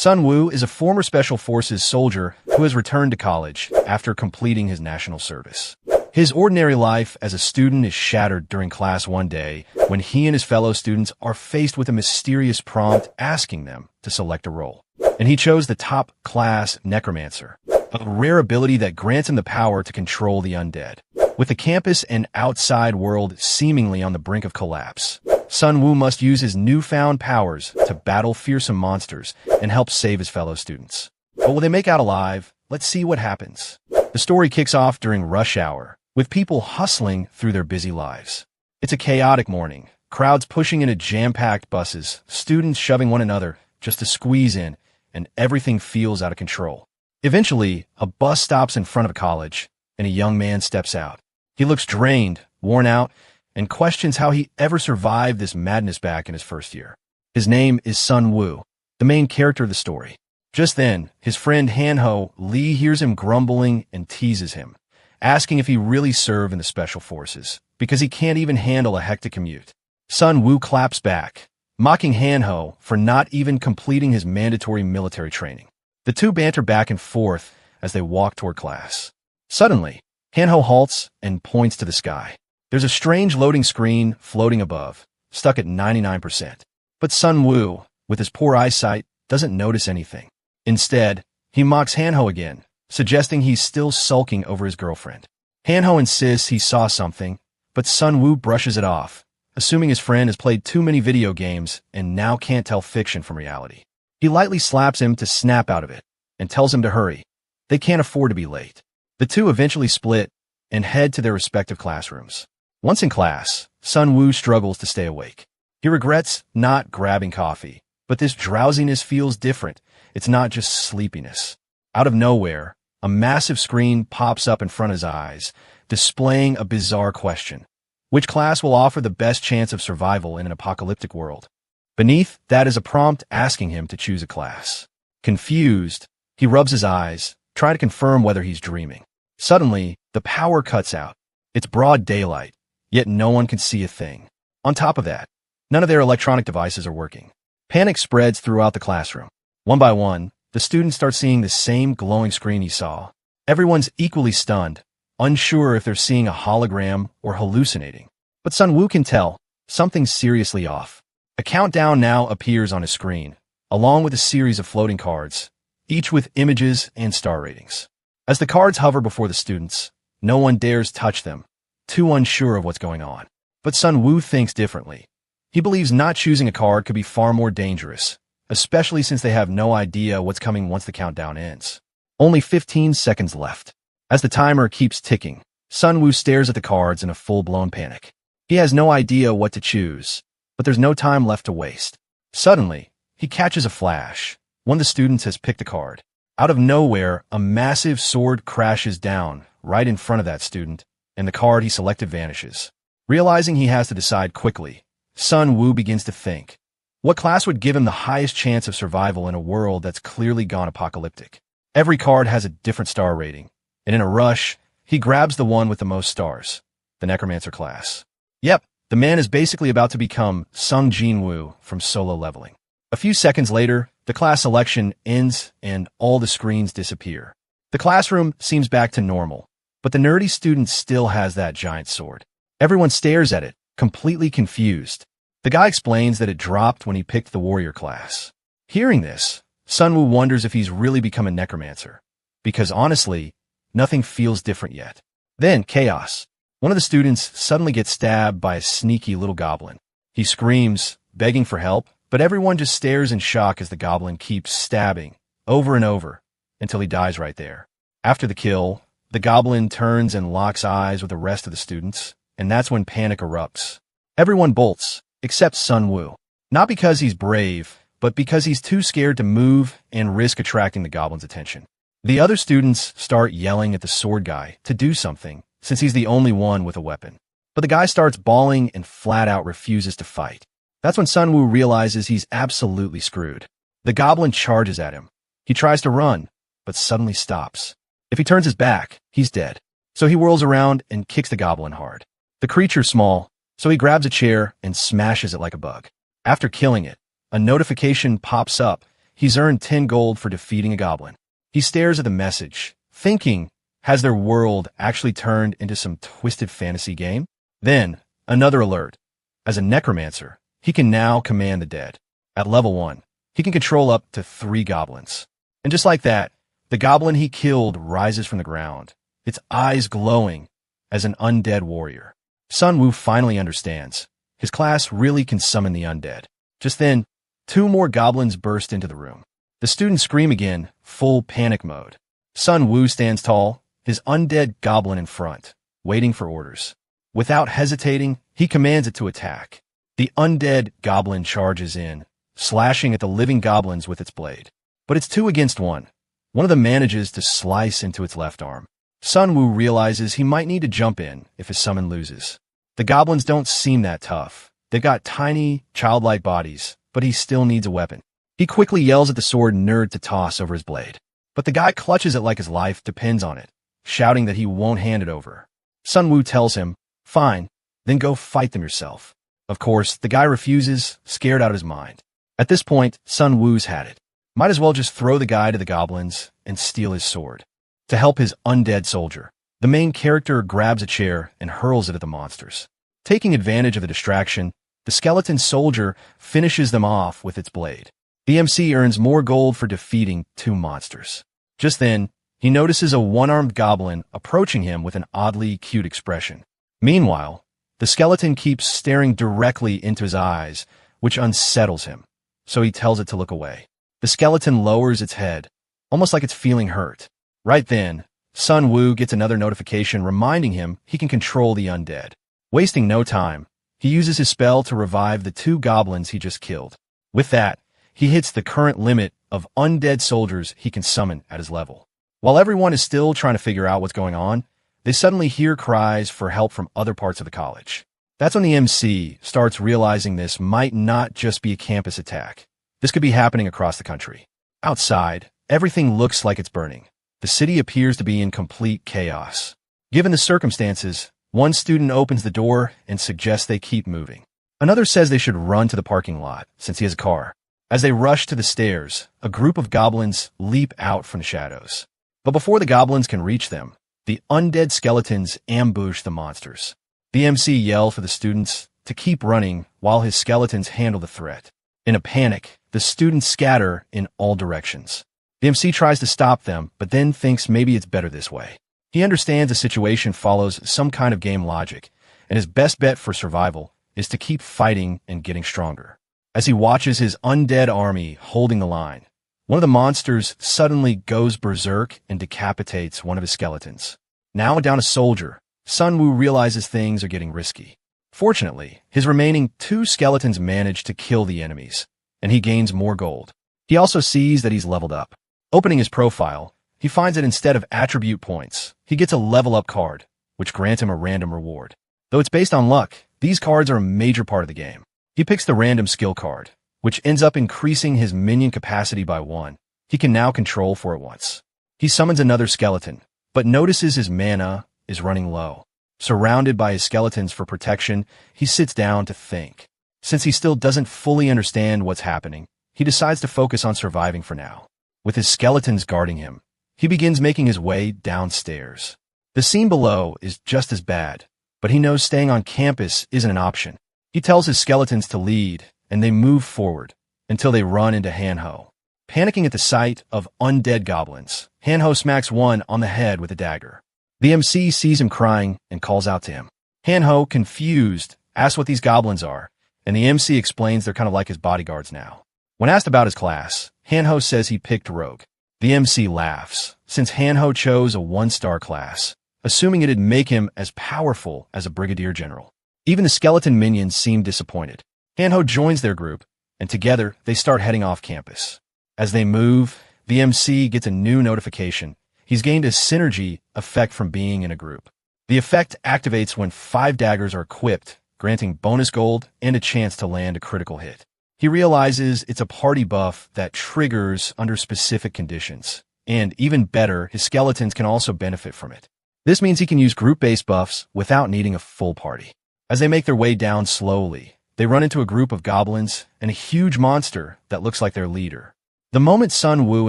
Sun Wu is a former Special Forces soldier who has returned to college after completing his national service. His ordinary life as a student is shattered during class one day when he and his fellow students are faced with a mysterious prompt asking them to select a role. And he chose the top class Necromancer, a rare ability that grants him the power to control the undead. With the campus and outside world seemingly on the brink of collapse, Sun Wu must use his newfound powers to battle fearsome monsters and help save his fellow students. But will they make out alive? Let's see what happens. The story kicks off during rush hour, with people hustling through their busy lives. It's a chaotic morning, crowds pushing into jam-packed buses, students shoving one another just to squeeze in, and everything feels out of control. Eventually, a bus stops in front of a college, and a young man steps out. He looks drained, worn out, and questions how he ever survived this madness back in his first year. His name is Sun Wu, the main character of the story. Just then, his friend Han-Ho Lee hears him grumbling and teases him, asking if he really served in the Special Forces, because he can't even handle a hectic commute. Sun Wu claps back, mocking Han-Ho for not even completing his mandatory military training. The two banter back and forth as they walk toward class. Suddenly, Han-Ho halts and points to the sky. There's a strange loading screen floating above, stuck at 99%. But Sun Wu, with his poor eyesight, doesn't notice anything. Instead, he mocks Han-Ho again, suggesting he's still sulking over his girlfriend. Han-Ho insists he saw something, but Sun Wu brushes it off, assuming his friend has played too many video games and now can't tell fiction from reality. He lightly slaps him to snap out of it and tells him to hurry. They can't afford to be late. The two eventually split and head to their respective classrooms. Once in class, Sun Wu struggles to stay awake. He regrets not grabbing coffee, but this drowsiness feels different. It's not just sleepiness. Out of nowhere, a massive screen pops up in front of his eyes, displaying a bizarre question. Which class will offer the best chance of survival in an apocalyptic world? Beneath that is a prompt asking him to choose a class. Confused, he rubs his eyes, trying to confirm whether he's dreaming. Suddenly, the power cuts out. It's broad daylight, yet no one can see a thing. On top of that, none of their electronic devices are working. Panic spreads throughout the classroom. One by one, the students start seeing the same glowing screen he saw. Everyone's equally stunned, unsure if they're seeing a hologram or hallucinating. But Sun Wu can tell something's seriously off. A countdown now appears on his screen, along with a series of floating cards, each with images and star ratings. As the cards hover before the students, no one dares touch them, too unsure of what's going on. But Sun Wu thinks differently. He believes not choosing a card could be far more dangerous, especially since they have no idea what's coming once the countdown ends. Only 15 seconds left. As the timer keeps ticking, Sun Wu stares at the cards in a full-blown panic. He has no idea what to choose, but there's no time left to waste. Suddenly, he catches a flash. One of the students has picked a card. Out of nowhere, a massive sword crashes down right in front of that student, and the card he selected vanishes. Realizing he has to decide quickly, Sun Wu begins to think. What class would give him the highest chance of survival in a world that's clearly gone apocalyptic? Every card has a different star rating, and in a rush, he grabs the one with the most stars, the Necromancer class. Yep, the man is basically about to become Sung Jin Woo from Solo Leveling. A few seconds later, the class selection ends and all the screens disappear. The classroom seems back to normal, but the nerdy student still has that giant sword. Everyone stares at it, completely confused. The guy explains that it dropped when he picked the warrior class. Hearing this, Sun Wu wonders if he's really become a necromancer, because honestly, nothing feels different yet. Then, chaos. One of the students suddenly gets stabbed by a sneaky little goblin. He screams, begging for help, but everyone just stares in shock as the goblin keeps stabbing, over and over, until he dies right there. After the kill, the goblin turns and locks eyes with the rest of the students, and that's when panic erupts. Everyone bolts, except Sun Wu. Not because he's brave, but because he's too scared to move and risk attracting the goblin's attention. The other students start yelling at the sword guy to do something, since he's the only one with a weapon. But the guy starts bawling and flat out refuses to fight. That's when Sun Wu realizes he's absolutely screwed. The goblin charges at him. He tries to run, but suddenly stops. If he turns his back, he's dead. So he whirls around and kicks the goblin hard. The creature's small, so he grabs a chair and smashes it like a bug. After killing it, a notification pops up he's earned 10 gold for defeating a goblin. He stares at the message, thinking, has their world actually turned into some twisted fantasy game? Then, another alert. As a necromancer, he can now command the dead. At level 1, he can control up to 3 goblins. And just like that, the goblin he killed rises from the ground, its eyes glowing as an undead warrior. Sun Wu finally understands. His class really can summon the undead. Just then, 2 more goblins burst into the room. The students scream again, full panic mode. Sun Wu stands tall, his undead goblin in front, waiting for orders. Without hesitating, he commands it to attack. The undead goblin charges in, slashing at the living goblins with its blade. But it's 2 against 1. One of them manages to slice into its left arm. Sun Wu realizes he might need to jump in if his summon loses. The goblins don't seem that tough. They've got tiny, childlike bodies, but he still needs a weapon. He quickly yells at the sword nerd to toss over his blade. But the guy clutches it like his life depends on it, shouting that he won't hand it over. Sun Wu tells him, fine, then go fight them yourself. Of course, the guy refuses, scared out of his mind. At this point, Sun Wu's had it. Might as well just throw the guy to the goblins and steal his sword. To help his undead soldier, the main character grabs a chair and hurls it at the monsters. Taking advantage of the distraction, the skeleton soldier finishes them off with its blade. The MC earns more gold for defeating 2 monsters. Just then, he notices a one-armed goblin approaching him with an oddly cute expression. Meanwhile, the skeleton keeps staring directly into his eyes, which unsettles him, so he tells it to look away. The skeleton lowers its head, almost like it's feeling hurt. Right then, Sun Wu gets another notification reminding him he can control the undead. Wasting no time, he uses his spell to revive the 2 goblins he just killed. With that, he hits the current limit of undead soldiers he can summon at his level. While everyone is still trying to figure out what's going on, they suddenly hear cries for help from other parts of the college. That's when the MC starts realizing this might not just be a campus attack. This could be happening across the country. Outside, everything looks like it's burning. The city appears to be in complete chaos. Given the circumstances, one student opens the door and suggests they keep moving. Another says they should run to the parking lot, since he has a car. As they rush to the stairs, a group of goblins leap out from the shadows. But before the goblins can reach them, the undead skeletons ambush the monsters. The MC yells for the students to keep running while his skeletons handle the threat. In a panic, the students scatter in all directions. The MC tries to stop them, but then thinks maybe it's better this way. He understands the situation follows some kind of game logic, and his best bet for survival is to keep fighting and getting stronger. As he watches his undead army holding the line, one of the monsters suddenly goes berserk and decapitates one of his skeletons. Now down a soldier, Sun Wu realizes things are getting risky. Fortunately, his remaining 2 skeletons manage to kill the enemies, and he gains more gold. He also sees that he's leveled up. Opening his profile, he finds that instead of attribute points, he gets a level up card, which grants him a random reward. Though it's based on luck, these cards are a major part of the game. He picks the random skill card, which ends up increasing his minion capacity by 1. He can now control for it once. He summons another skeleton, but notices his mana is running low. Surrounded by his skeletons for protection, he sits down to think. Since he still doesn't fully understand what's happening, he decides to focus on surviving for now. With his skeletons guarding him, he begins making his way downstairs. The scene below is just as bad, but he knows staying on campus isn't an option. He tells his skeletons to lead, and they move forward until they run into Hanho. Panicking at the sight of undead goblins, Hanho smacks one on the head with a dagger. The MC sees him crying and calls out to him. Hanho, confused, asks what these goblins are, and the MC explains they're kind of like his bodyguards now. When asked about his class, Hanho says he picked Rogue. The MC laughs, since Hanho chose a 1-star class, assuming it'd make him as powerful as a brigadier general. Even the skeleton minions seem disappointed. Hanho joins their group, and together they start heading off campus. As they move, the MC gets a new notification. He's gained a synergy effect from being in a group. The effect activates when 5 daggers are equipped, granting bonus gold and a chance to land a critical hit. He realizes it's a party buff that triggers under specific conditions, and even better, his skeletons can also benefit from it. This means he can use group-based buffs without needing a full party. As they make their way down slowly, they run into a group of goblins and a huge monster that looks like their leader. The moment Sun Wu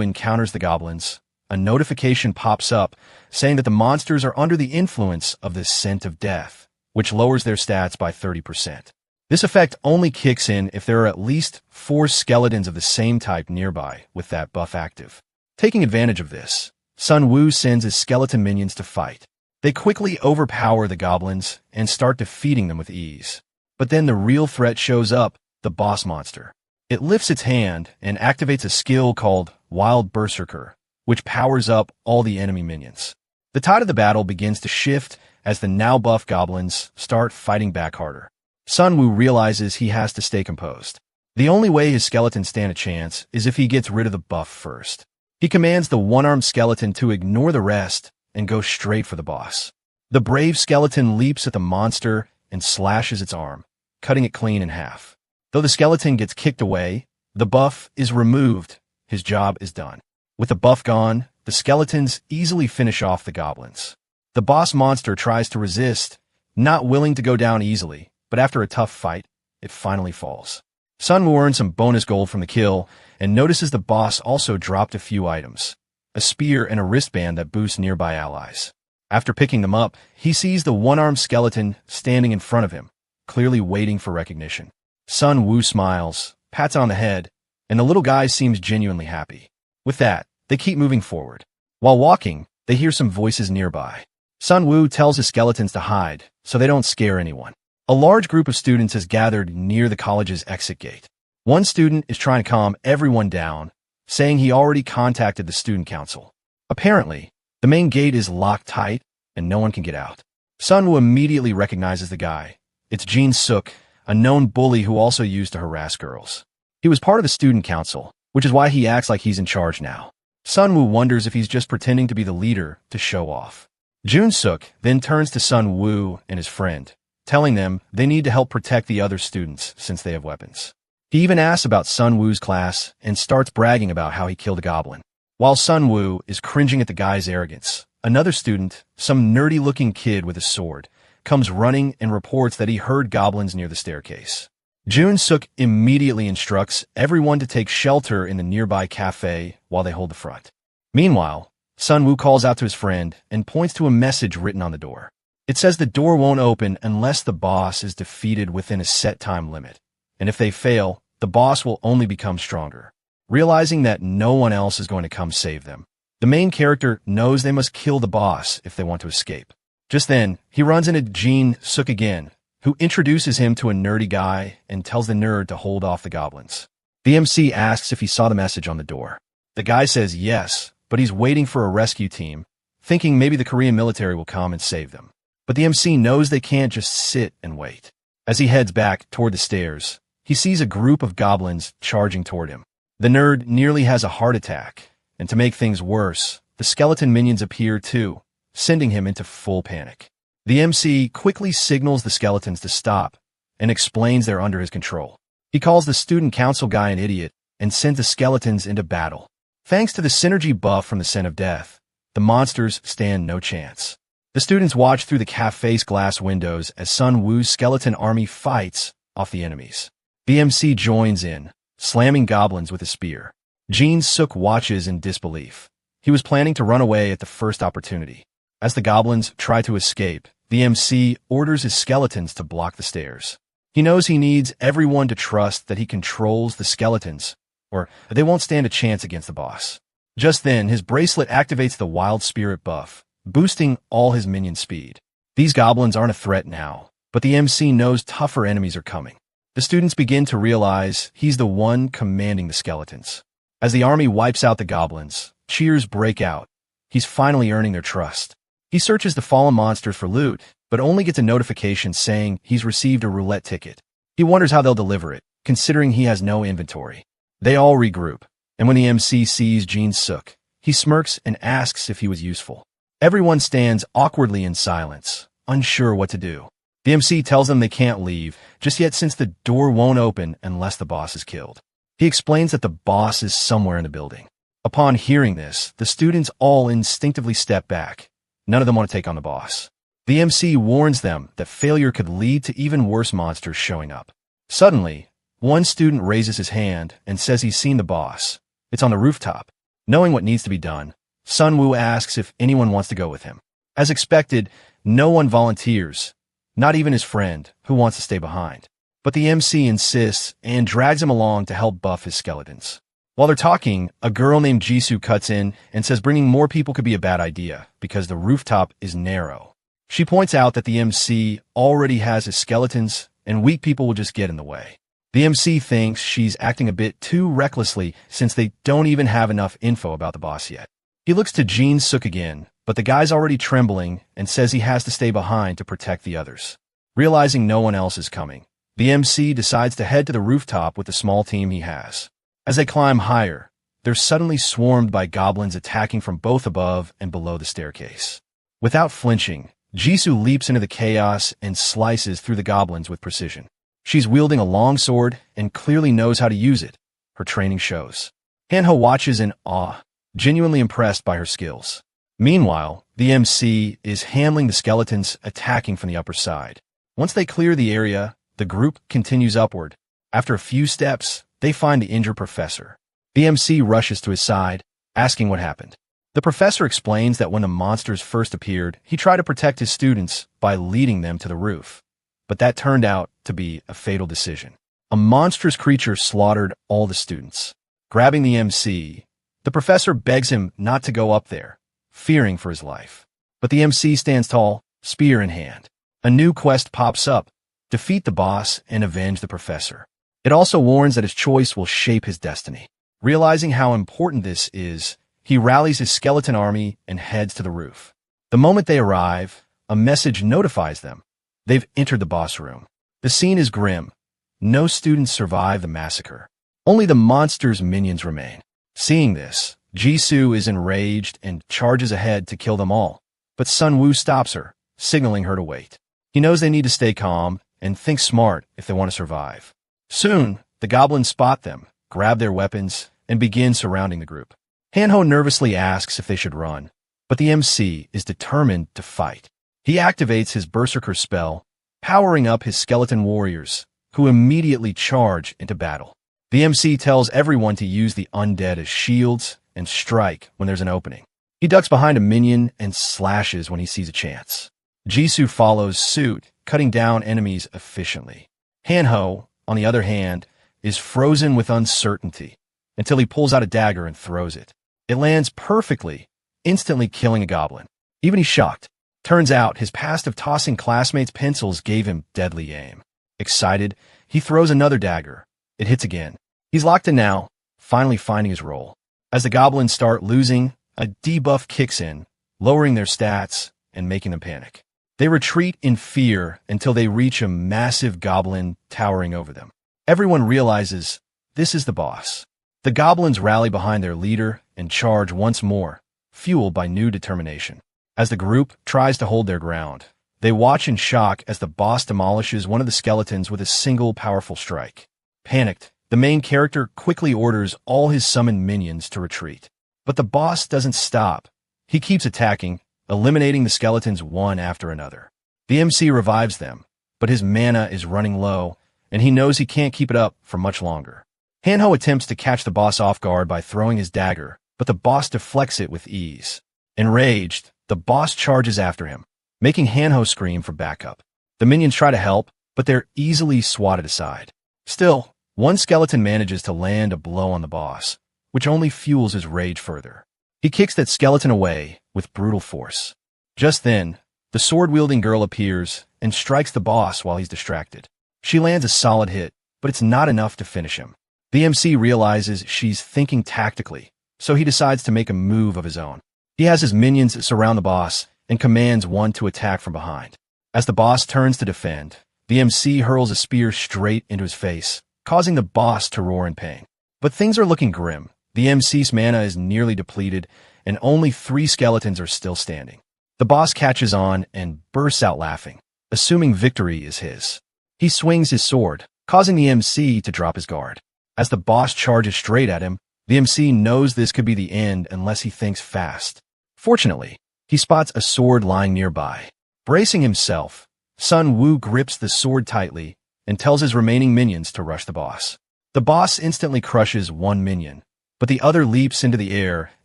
encounters the goblins, a notification pops up saying that the monsters are under the influence of the scent of death, which lowers their stats by 30%. This effect only kicks in if there are at least 4 skeletons of the same type nearby with that buff active. Taking advantage of this, Sun Wu sends his skeleton minions to fight. They quickly overpower the goblins and start defeating them with ease. But then the real threat shows up, the boss monster. It lifts its hand and activates a skill called Wild Berserker, which powers up all the enemy minions. The tide of the battle begins to shift as the now buff goblins start fighting back harder. Sun Wu realizes he has to stay composed. The only way his skeletons stand a chance is if he gets rid of the buff first. He commands the one-armed skeleton to ignore the rest and go straight for the boss. The brave skeleton leaps at the monster and slashes its arm, cutting it clean in half. Though the skeleton gets kicked away, the buff is removed. His job is done. With the buff gone, the skeletons easily finish off the goblins. The boss monster tries to resist, not willing to go down easily, but after a tough fight, it finally falls. Sun Wu earns some bonus gold from the kill and notices the boss also dropped a few items, a spear and a wristband that boosts nearby allies. After picking them up, he sees the one-armed skeleton standing in front of him, clearly waiting for recognition. Sun Wu smiles, pats on the head, and the little guy seems genuinely happy. With that, they keep moving forward. While walking, they hear some voices nearby. Sun Wu tells his skeletons to hide so they don't scare anyone. A large group of students has gathered near the college's exit gate. One student is trying to calm everyone down, saying he already contacted the student council. Apparently, the main gate is locked tight and no one can get out. Sun Wu immediately recognizes the guy. It's Jin Suk, a known bully who also used to harass girls. He was part of the student council, which is why he acts like he's in charge now. Sun Wu wonders if he's just pretending to be the leader to show off. Jin Suk then turns to Sun Wu and his friend, telling them they need to help protect the other students since they have weapons. He even asks about Sun Wu's class and starts bragging about how he killed a goblin. While Sun Wu is cringing at the guy's arrogance, another student, some nerdy-looking kid with a sword, comes running and reports that he heard goblins near the staircase. Jin Suk immediately instructs everyone to take shelter in the nearby cafe while they hold the front. Meanwhile, Sun Wu calls out to his friend and points to a message written on the door. It says the door won't open unless the boss is defeated within a set time limit, and if they fail, the boss will only become stronger. Realizing that no one else is going to come save them, the main character knows they must kill the boss if they want to escape. Just then, he runs into Jin Suk again, who introduces him to a nerdy guy and tells the nerd to hold off the goblins. The MC asks if he saw the message on the door. The guy says yes, but he's waiting for a rescue team, thinking maybe the Korean military will come and save them. But the MC knows they can't just sit and wait. As he heads back toward the stairs, he sees a group of goblins charging toward him. The nerd nearly has a heart attack, and to make things worse, the skeleton minions appear too, sending him into full panic. The MC quickly signals the skeletons to stop and explains they're under his control. He calls the student council guy an idiot and sends the skeletons into battle. Thanks to the synergy buff from the scent of death, the monsters stand no chance. The students watch through the cafe's glass windows as Sun Wu's skeleton army fights off the enemies. The MC joins in, slamming goblins with a spear. Jin Suk watches in disbelief. He was planning to run away at the first opportunity. As the goblins try to escape, the MC orders his skeletons to block the stairs. He knows he needs everyone to trust that he controls the skeletons, or they won't stand a chance against the boss. Just then, his bracelet activates the Wild Spirit buff, boosting all his minion speed. These goblins aren't a threat now, but the MC knows tougher enemies are coming. The students begin to realize he's the one commanding the skeletons. As the army wipes out the goblins, cheers break out. He's finally earning their trust. He searches the fallen monsters for loot, but only gets a notification saying he's received a roulette ticket. He wonders how they'll deliver it, considering he has no inventory. They all regroup, and when the MC sees Jin Suk, he smirks and asks if he was useful. Everyone stands awkwardly in silence, unsure what to do. The MC tells them they can't leave just yet since the door won't open unless the boss is killed. He explains that the boss is somewhere in the building. Upon hearing this, the students all instinctively step back. None of them want to take on the boss. The MC warns them that failure could lead to even worse monsters showing up. Suddenly, one student raises his hand and says he's seen the boss, It's on the rooftop. Knowing what needs to be done, Sun Wu asks if anyone wants to go with him. As expected, no one volunteers, not even his friend, who wants to stay behind. But the MC insists and drags him along to help buff his skeletons. While they're talking, a girl named Jisoo cuts in and says bringing more people could be a bad idea because the rooftop is narrow. She points out that the MC already has his skeletons and weak people will just get in the way. The MC thinks she's acting a bit too recklessly since they don't even have enough info about the boss yet. He looks to Jin Suk again, but the guy's already trembling and says he has to stay behind to protect the others. Realizing no one else is coming, the MC decides to head to the rooftop with the small team he has. As they climb higher, they're suddenly swarmed by goblins attacking from both above and below the staircase. Without flinching, Jisoo leaps into the chaos and slices through the goblins with precision. She's wielding a long sword and clearly knows how to use it. Her training shows. Hanho watches in awe, genuinely impressed by her skills. Meanwhile, the MC is handling the skeletons attacking from the upper side. Once they clear the area, the group continues upward. After a few steps, they find the injured professor. The MC rushes to his side, asking what happened. The professor explains that when the monsters first appeared, he tried to protect his students by leading them to the roof. But that turned out to be a fatal decision. A monstrous creature slaughtered all the students. Grabbing the MC, the professor begs him not to go up there, fearing for his life. But the MC stands tall, spear in hand. A new quest pops up: defeat the boss and avenge the professor. It also warns that his choice will shape his destiny. Realizing how important this is, he rallies his skeleton army and heads to the roof. The moment they arrive, a message notifies them. They've entered the boss room. The scene is grim. No students survive the massacre. Only the monster's minions remain. Seeing this, Jisoo is enraged and charges ahead to kill them all. But Sun Wu stops her, signaling her to wait. He knows they need to stay calm and think smart if they want to survive. Soon, the goblins spot them, grab their weapons, and begin surrounding the group. Hanho nervously asks if they should run, but the MC is determined to fight. He activates his Berserker spell, powering up his skeleton warriors, who immediately charge into battle. The MC tells everyone to use the undead as shields and strike when there's an opening. He ducks behind a minion and slashes when he sees a chance. Jisoo follows suit, cutting down enemies efficiently. Hanho, on the other hand, is frozen with uncertainty until he pulls out a dagger and throws it. It lands perfectly, instantly killing a goblin. Even he's shocked. Turns out his past of tossing classmates' pencils gave him deadly aim. Excited, he throws another dagger. It hits again. He's locked in now, finally finding his role. As the goblins start losing, a debuff kicks in, lowering their stats and making them panic. They retreat in fear until they reach a massive goblin towering over them. Everyone realizes this is the boss. The goblins rally behind their leader and charge once more, fueled by new determination. As the group tries to hold their ground, they watch in shock as the boss demolishes one of the skeletons with a single powerful strike. Panicked, the main character quickly orders all his summoned minions to retreat. But the boss doesn't stop. He keeps attacking, eliminating the skeletons one after another. The MC revives them, but his mana is running low, and he knows he can't keep it up for much longer. Hanho attempts to catch the boss off guard by throwing his dagger, but the boss deflects it with ease. Enraged, the boss charges after him, making Hanho scream for backup. The minions try to help, but they're easily swatted aside. Still, one skeleton manages to land a blow on the boss, which only fuels his rage further. He kicks that skeleton away with brutal force. Just then, the sword-wielding girl appears and strikes the boss while he's distracted. She lands a solid hit, but it's not enough to finish him. The MC realizes she's thinking tactically, so he decides to make a move of his own. He has his minions surround the boss and commands one to attack from behind. As the boss turns to defend, the MC hurls a spear straight into his face, causing the boss to roar in pain. But things are looking grim. The MC's mana is nearly depleted, and only 3 skeletons are still standing. The boss catches on and bursts out laughing, assuming victory is his. He swings his sword, causing the MC to drop his guard. As the boss charges straight at him, the MC knows this could be the end unless he thinks fast. Fortunately, he spots a sword lying nearby. Bracing himself, Sun Wu grips the sword tightly and tells his remaining minions to rush the boss. The boss instantly crushes one minion, but the other leaps into the air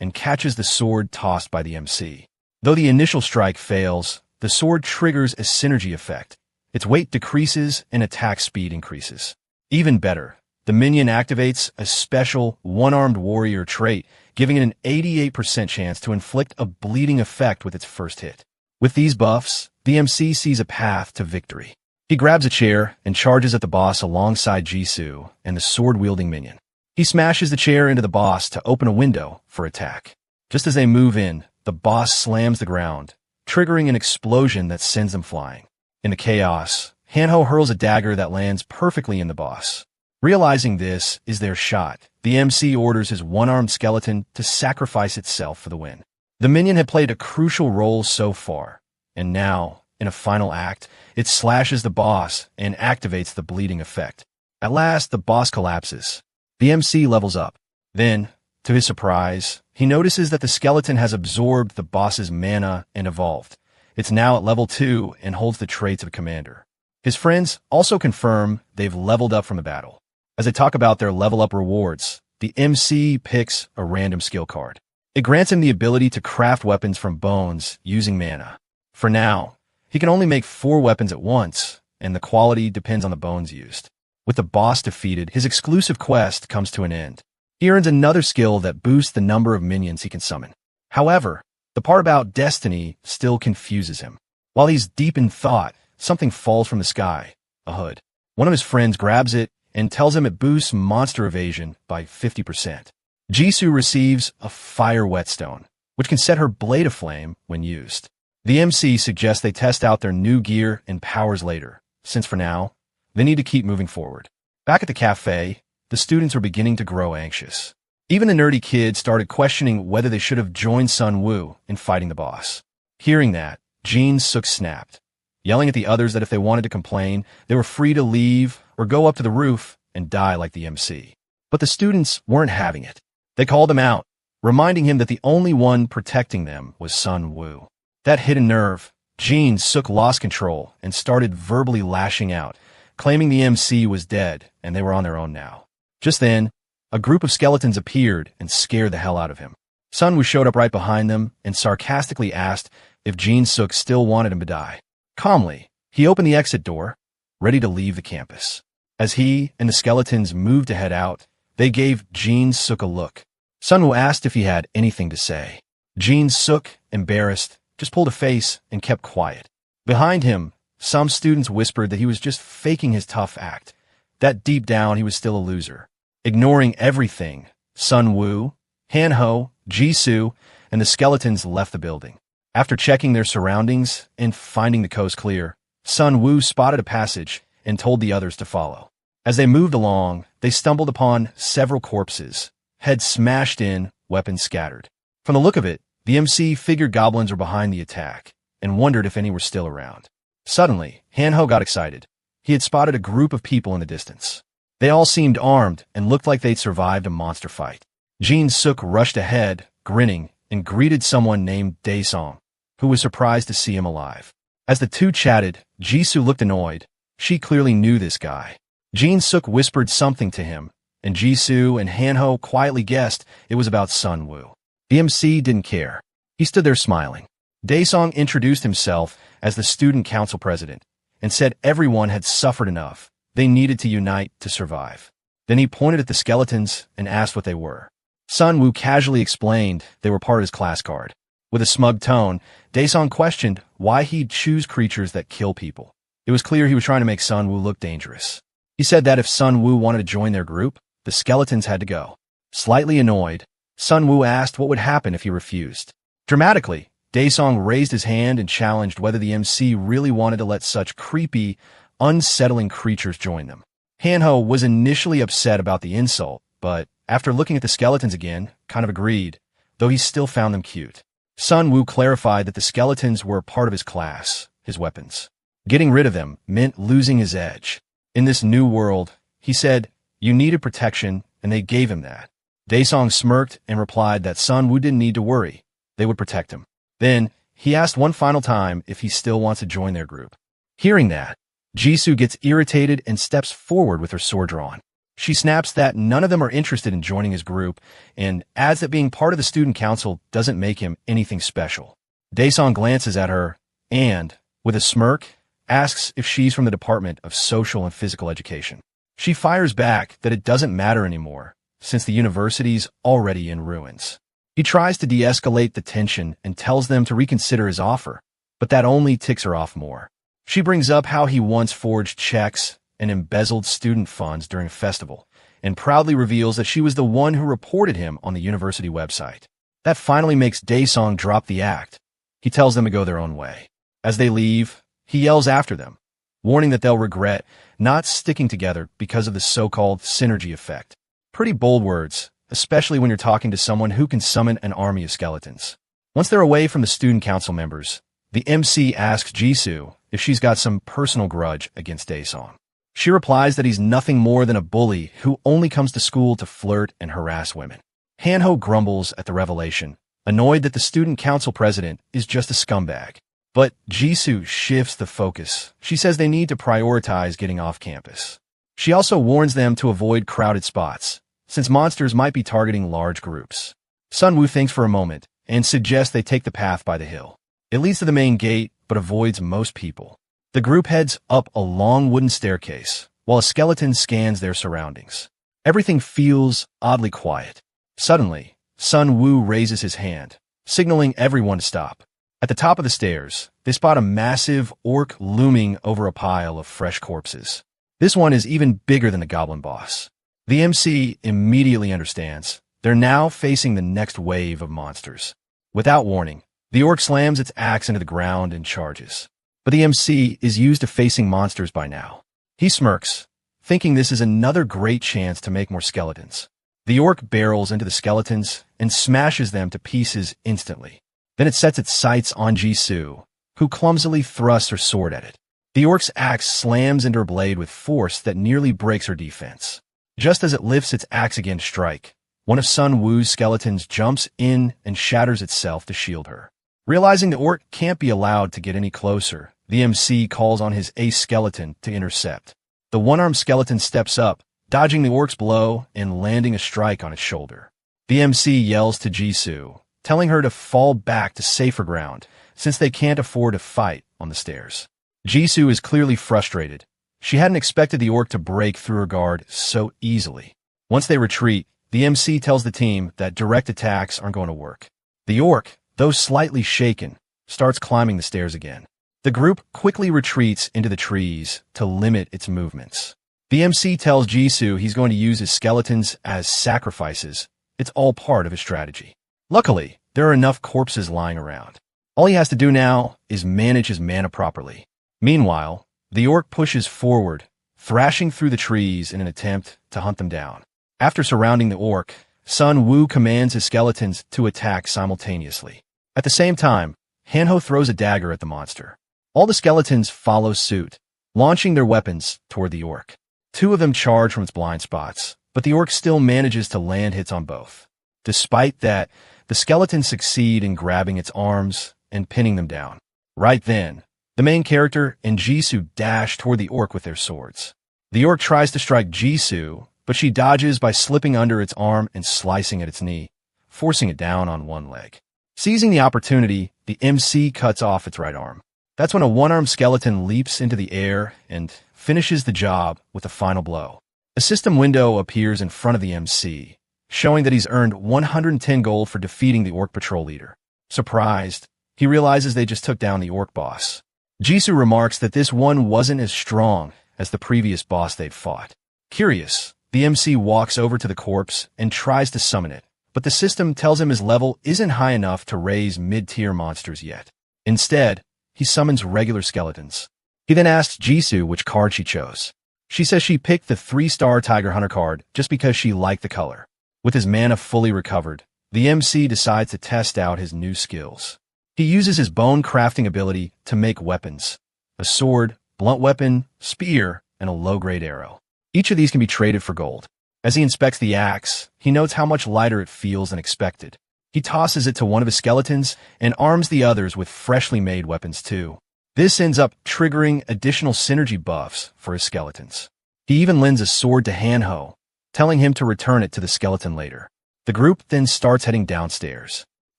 and catches the sword tossed by the MC. Though the initial strike fails, the sword triggers a synergy effect. Its weight decreases and attack speed increases. Even better, the minion activates a special one-armed warrior trait, giving it an 88% chance to inflict a bleeding effect with its first hit. With these buffs, the MC sees a path to victory. He grabs a chair and charges at the boss alongside Jisoo and the sword-wielding minion. He smashes the chair into the boss to open a window for attack. Just as they move in, the boss slams the ground, triggering an explosion that sends them flying. In the chaos, Hanho hurls a dagger that lands perfectly in the boss. Realizing this is their shot, the MC orders his one-armed skeleton to sacrifice itself for the win. The minion had played a crucial role so far, and now, in a final act, it slashes the boss and activates the bleeding effect. At last, the boss collapses. The MC levels up. Then, to his surprise, he notices that the skeleton has absorbed the boss's mana and evolved. It's now at level 2 and holds the traits of a commander. His friends also confirm they've leveled up from the battle. As they talk about their level-up rewards, the MC picks a random skill card. It grants him the ability to craft weapons from bones using mana. For now, he can only make 4 weapons at once, and the quality depends on the bones used. With the boss defeated, his exclusive quest comes to an end. He earns another skill that boosts the number of minions he can summon. However, the part about destiny still confuses him. While he's deep in thought, something falls from the sky, a hood. One of his friends grabs it and tells him it boosts monster evasion by 50%. Jisoo receives a fire whetstone, which can set her blade aflame when used. The MC suggests they test out their new gear and powers later, since for now, they need to keep moving forward. Back at the cafe, the students are beginning to grow anxious. Even the nerdy kid started questioning whether they should have joined Sun Woo in fighting the boss. Hearing that, Jin-Suk snapped, yelling at the others that if they wanted to complain, they were free to leave or go up to the roof and die like the MC. But the students weren't having it. They called him out, reminding him that the only one protecting them was Sun Woo. That hit a nerve. Jin-Suk lost control and started verbally lashing out, claiming the MC was dead and they were on their own now. Just then, a group of skeletons appeared and scared the hell out of him. Sun Woo showed up right behind them and sarcastically asked if Jin-Suk still wanted him to die. Calmly, he opened the exit door, ready to leave the campus. As he and the skeletons moved to head out, they gave Jin-Suk a look. Sun Woo asked if he had anything to say. Jin-Suk, embarrassed, just pulled a face and kept quiet. Behind him, some students whispered that he was just faking his tough act, that deep down he was still a loser. Ignoring everything, Sun Woo, Hanho, Jisoo, and the skeletons left the building. After checking their surroundings and finding the coast clear, Sun Woo spotted a passage and told the others to follow. As they moved along, they stumbled upon several corpses, heads smashed in, weapons scattered. From the look of it, the MC figured goblins were behind the attack and wondered if any were still around. Suddenly, Hanho got excited. He had spotted a group of people in the distance. They all seemed armed and looked like they'd survived a monster fight. Jin-Suk rushed ahead, grinning, and greeted someone named Daesong, who was surprised to see him alive. As the two chatted, Jisoo looked annoyed. She clearly knew this guy. Jin-Suk whispered something to him, and Jisoo and Hanho quietly guessed it was about Sun Woo. The MC didn't care. He stood there smiling. Daesong introduced himself as the student council president and said everyone had suffered enough. They needed to unite to survive. Then he pointed at the skeletons and asked what they were. Sun Woo casually explained they were part of his class card. With a smug tone, Daesong questioned why he'd choose creatures that kill people. It was clear he was trying to make Sun Woo look dangerous. He said that if Sun Woo wanted to join their group, the skeletons had to go. Slightly annoyed, Sun Woo asked what would happen if he refused. Dramatically, Daesong raised his hand and challenged whether the MC really wanted to let such creepy, unsettling creatures join them. Hanho was initially upset about the insult, but after looking at the skeletons again, kind of agreed, though he still found them cute. Sun Woo clarified that the skeletons were part of his class, his weapons. Getting rid of them meant losing his edge. In this new world, he said, you needed protection, and they gave him that. Daesong smirked and replied that Sun Woo didn't need to worry. They would protect him. Then, he asked one final time if he still wants to join their group. Hearing that, Jisoo gets irritated and steps forward with her sword drawn. She snaps that none of them are interested in joining his group and adds that being part of the student council doesn't make him anything special. Daesung glances at her and, with a smirk, asks if she's from the Department of Social and Physical Education. She fires back that it doesn't matter anymore, since the university's already in ruins. He tries to de-escalate the tension and tells them to reconsider his offer, but that only ticks her off more. She brings up how he once forged checks and embezzled student funds during a festival, and proudly reveals that she was the one who reported him on the university website. That finally makes Daesung drop the act. He tells them to go their own way. As they leave, he yells after them, warning that they'll regret not sticking together because of the so-called synergy effect. Pretty bold words, especially when you're talking to someone who can summon an army of skeletons. Once they're away from the student council members, the MC asks Jisoo if she's got some personal grudge against Daesung. She replies that he's nothing more than a bully who only comes to school to flirt and harass women. Hanho grumbles at the revelation, annoyed that the student council president is just a scumbag. But Jisoo shifts the focus. She says they need to prioritize getting off campus. She also warns them to avoid crowded spots, since monsters might be targeting large groups. Sunwoo thinks for a moment and suggests they take the path by the hill. It leads to the main gate, but avoids most people. The group heads up a long wooden staircase, while a skeleton scans their surroundings. Everything feels oddly quiet. Suddenly, Sunwoo raises his hand, signaling everyone to stop. At the top of the stairs, they spot a massive orc looming over a pile of fresh corpses. This one is even bigger than the goblin boss. The MC immediately understands. They're now facing the next wave of monsters. Without warning, the orc slams its axe into the ground and charges. But the MC is used to facing monsters by now. He smirks, thinking this is another great chance to make more skeletons. The orc barrels into the skeletons and smashes them to pieces instantly. Then it sets its sights on Jisoo, who clumsily thrusts her sword at it. The orc's axe slams into her blade with force that nearly breaks her defense. Just as it lifts its axe again to strike, one of Sunwoo's skeletons jumps in and shatters itself to shield her. Realizing the orc can't be allowed to get any closer, the MC calls on his ace skeleton to intercept. The one-armed skeleton steps up, dodging the orc's blow and landing a strike on its shoulder. The MC yells to Jisoo, telling her to fall back to safer ground, since they can't afford to fight on the stairs. Jisoo is clearly frustrated. She hadn't expected the orc to break through her guard so easily. Once they retreat, the MC tells the team that direct attacks aren't going to work. The orc, though slightly shaken, starts climbing the stairs again. The group quickly retreats into the trees to limit its movements. The MC tells Jisoo he's going to use his skeletons as sacrifices. It's all part of his strategy. Luckily, there are enough corpses lying around. All he has to do now is manage his mana properly. Meanwhile, the orc pushes forward, thrashing through the trees in an attempt to hunt them down. After surrounding the orc, Sunwoo commands his skeletons to attack simultaneously. At the same time, Hanho throws a dagger at the monster. All the skeletons follow suit, launching their weapons toward the orc. Two of them charge from its blind spots, but the orc still manages to land hits on both. Despite that, the skeletons succeed in grabbing its arms and pinning them down. Right then, the main character and Jisoo dash toward the orc with their swords. The orc tries to strike Jisoo, but she dodges by slipping under its arm and slicing at its knee, forcing it down on one leg. Seizing the opportunity, the MC cuts off its right arm. That's when a one-armed skeleton leaps into the air and finishes the job with a final blow. A system window appears in front of the MC, showing that he's earned 110 gold for defeating the orc patrol leader. Surprised, he realizes they just took down the orc boss. Jisoo remarks that this one wasn't as strong as the previous boss they'd fought. Curious, the MC walks over to the corpse and tries to summon it, but the system tells him his level isn't high enough to raise mid-tier monsters yet. Instead, he summons regular skeletons. He then asks Jisoo which card she chose. She says she picked the 3-star Tiger Hunter card just because she liked the color. With his mana fully recovered, the MC decides to test out his new skills. He uses his bone crafting ability to make weapons: a sword, blunt weapon, spear, and a low-grade arrow. Each of these can be traded for gold. As he inspects the axe, he notes how much lighter it feels than expected. He tosses it to one of his skeletons and arms the others with freshly made weapons too. This ends up triggering additional synergy buffs for his skeletons. He even lends a sword to Hanho, telling him to return it to the skeleton later. The group then starts heading downstairs.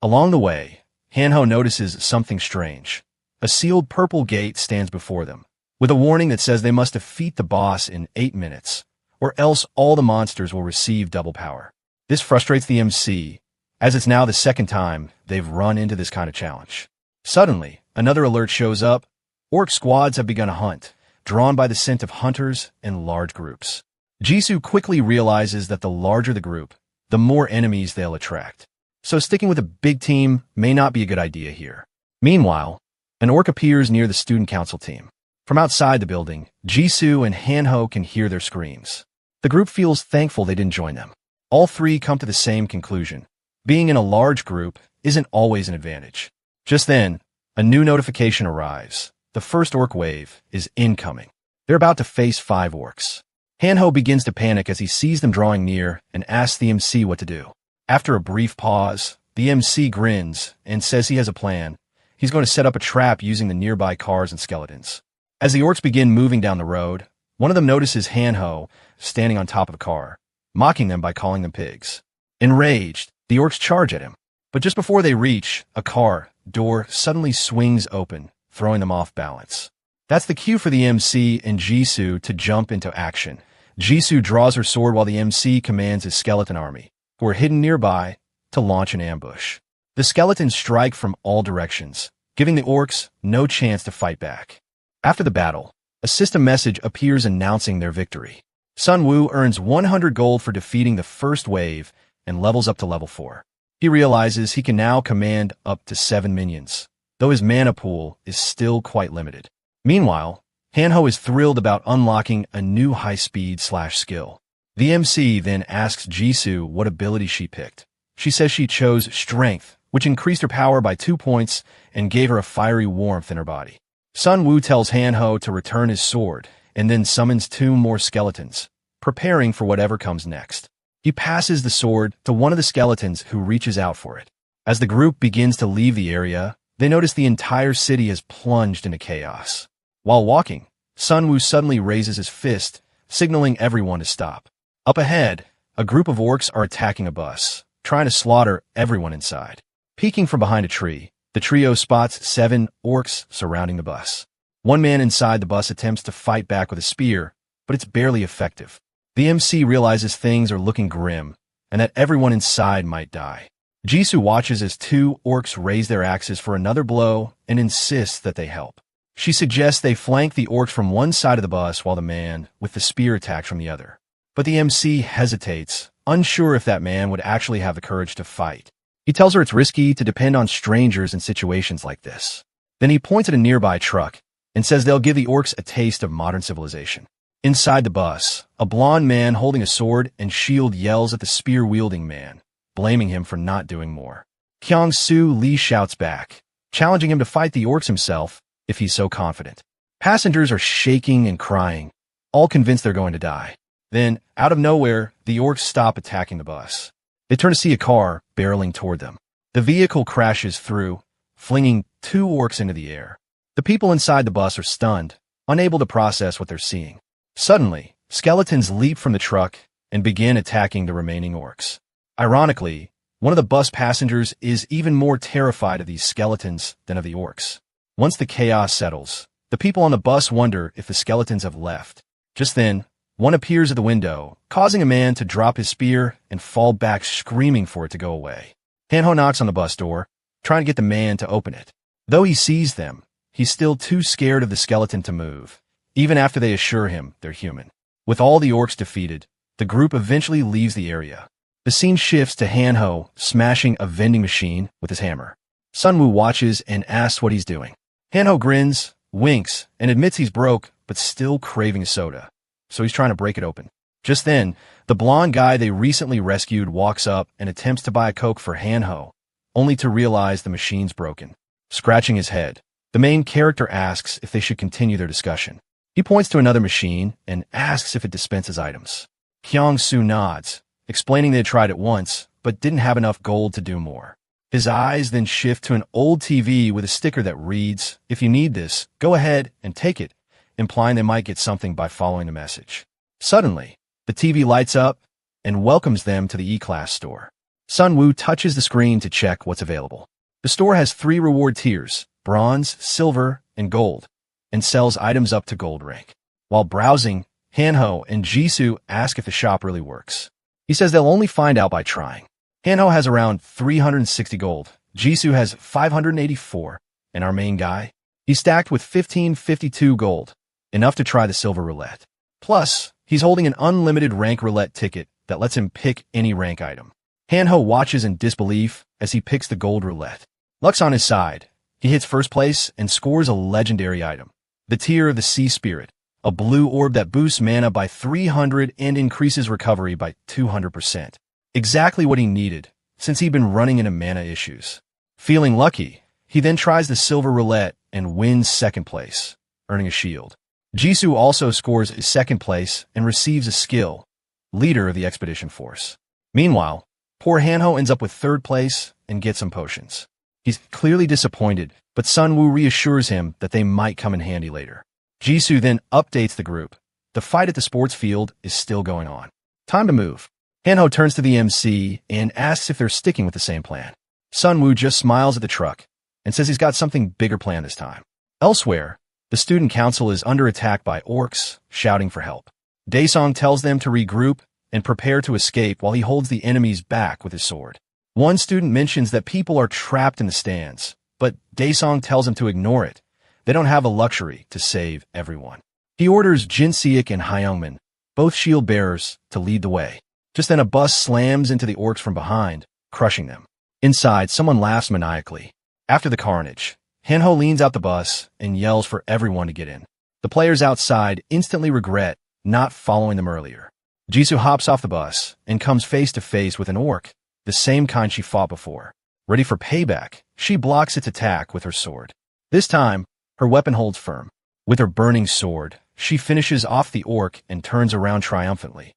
Along the way, Hanho notices something strange. A sealed purple gate stands before them, with a warning that says they must defeat the boss in 8 minutes, or else all the monsters will receive double power. This frustrates the MC, as it's now the second time they've run into this kind of challenge. Suddenly, another alert shows up. Orc squads have begun a hunt, drawn by the scent of hunters in large groups. Jisoo quickly realizes that the larger the group, the more enemies they'll attract. So sticking with a big team may not be a good idea here. Meanwhile, an orc appears near the student council team. From outside the building, Jisoo and Hanho can hear their screams. The group feels thankful they didn't join them. All three come to the same conclusion. Being in a large group isn't always an advantage. Just then, a new notification arrives. The first orc wave is incoming. They're about to face 5 orcs. Hanho begins to panic as he sees them drawing near and asks the MC what to do. After a brief pause, the MC grins and says he has a plan. He's going to set up a trap using the nearby cars and skeletons. As the orcs begin moving down the road, one of them notices Hanho standing on top of a car, mocking them by calling them pigs. Enraged, the orcs charge at him. But just before they reach, a car door suddenly swings open, throwing them off balance. That's the cue for the MC and Jisoo to jump into action. Jisoo draws her sword while the MC commands his skeleton army, who are hidden nearby, to launch an ambush. The skeletons strike from all directions, giving the orcs no chance to fight back. After the battle, a system message appears announcing their victory. Sun Woo earns 100 gold for defeating the first wave and levels up to level 4. He realizes he can now command up to 7 minions, though his mana pool is still quite limited. Meanwhile, Hanho is thrilled about unlocking a new high-speed skill. The MC then asks Jisoo what ability she picked. She says she chose Strength, which increased her power by 2 points and gave her a fiery warmth in her body. Sun Woo tells Hanho to return his sword and then summons 2 more skeletons, preparing for whatever comes next. He passes the sword to one of the skeletons who reaches out for it. As the group begins to leave the area, they notice the entire city has plunged into chaos. While walking, Sun Woo suddenly raises his fist, signaling everyone to stop. Up ahead, a group of orcs are attacking a bus, trying to slaughter everyone inside. Peeking from behind a tree, the trio spots 7 orcs surrounding the bus. One man inside the bus attempts to fight back with a spear, but it's barely effective. The MC realizes things are looking grim, and that everyone inside might die. Jisoo watches as 2 orcs raise their axes for another blow and insists that they help. She suggests they flank the orcs from one side of the bus while the man with the spear attacks from the other. But the MC hesitates, unsure if that man would actually have the courage to fight. He tells her it's risky to depend on strangers in situations like this. Then he points at a nearby truck and says they'll give the orcs a taste of modern civilization. Inside the bus, a blonde man holding a sword and shield yells at the spear-wielding man, blaming him for not doing more. Kyung-soo Lee shouts back, challenging him to fight the orcs himself if he's so confident. Passengers are shaking and crying, all convinced they're going to die. Then, out of nowhere, the orcs stop attacking the bus. They turn to see a car barreling toward them. The vehicle crashes through, flinging 2 orcs into the air. The people inside the bus are stunned, unable to process what they're seeing. Suddenly, skeletons leap from the truck and begin attacking the remaining orcs. Ironically, one of the bus passengers is even more terrified of these skeletons than of the orcs. Once the chaos settles, the people on the bus wonder if the skeletons have left. Just then, one appears at the window, causing a man to drop his spear and fall back screaming for it to go away. Hanho knocks on the bus door, trying to get the man to open it. Though he sees them, he's still too scared of the skeleton to move, even after they assure him they're human. With all the orcs defeated, the group eventually leaves the area. The scene shifts to Hanho smashing a vending machine with his hammer. Sun Woo watches and asks what he's doing. Hanho grins, winks, and admits he's broke, but still craving a soda, so he's trying to break it open. Just then, the blonde guy they recently rescued walks up and attempts to buy a Coke for Hanho, only to realize the machine's broken. Scratching his head, the main character asks if they should continue their discussion. He points to another machine and asks if it dispenses items. Kyung-soo nods, explaining they had tried it once, but didn't have enough gold to do more. His eyes then shift to an old TV with a sticker that reads, "If you need this, go ahead and take it," implying they might get something by following the message. Suddenly, the TV lights up and welcomes them to the E-Class store. Sun Wu touches the screen to check what's available. The store has 3 reward tiers, bronze, silver, and gold, and sells items up to gold rank. While browsing, Hanho and Jisoo ask if the shop really works. He says they'll only find out by trying. Hanho has around 360 gold, Jisoo has 584, and our main guy? He's stacked with 1552 gold, enough to try the silver roulette. Plus, he's holding an unlimited rank roulette ticket that lets him pick any rank item. Hanho watches in disbelief as he picks the gold roulette. Luck's on his side. He hits first place and scores a legendary item, the Tear of the Sea Spirit, a blue orb that boosts mana by 300 and increases recovery by 200%. Exactly what he needed, since he'd been running into mana issues. Feeling lucky, he then tries the silver roulette and wins second place, earning a shield. Jisoo also scores his second place and receives a skill, leader of the expedition force. Meanwhile, poor Hanho ends up with third place and gets some potions. He's clearly disappointed, but Sun Wu reassures him that they might come in handy later. Jisoo then updates the group. The fight at the sports field is still going on. Time to move. Hanho turns to the MC and asks if they're sticking with the same plan. Sun Wu just smiles at the truck and says he's got something bigger planned this time. Elsewhere, the student council is under attack by orcs, shouting for help. Daesong tells them to regroup and prepare to escape while he holds the enemies back with his sword. One student mentions that people are trapped in the stands, but Daesong tells him to ignore it. They don't have a luxury to save everyone. He orders Jin Seok and Hyungmin, both shield bearers, to lead the way. Just then a bus slams into the orcs from behind, crushing them. Inside, someone laughs maniacally. After the carnage, Hanho leans out the bus and yells for everyone to get in. The players outside instantly regret not following them earlier. Jisoo hops off the bus and comes face to face with an orc, the same kind she fought before. Ready for payback, she blocks its attack with her sword. This time, her weapon holds firm. With her burning sword, she finishes off the orc and turns around triumphantly,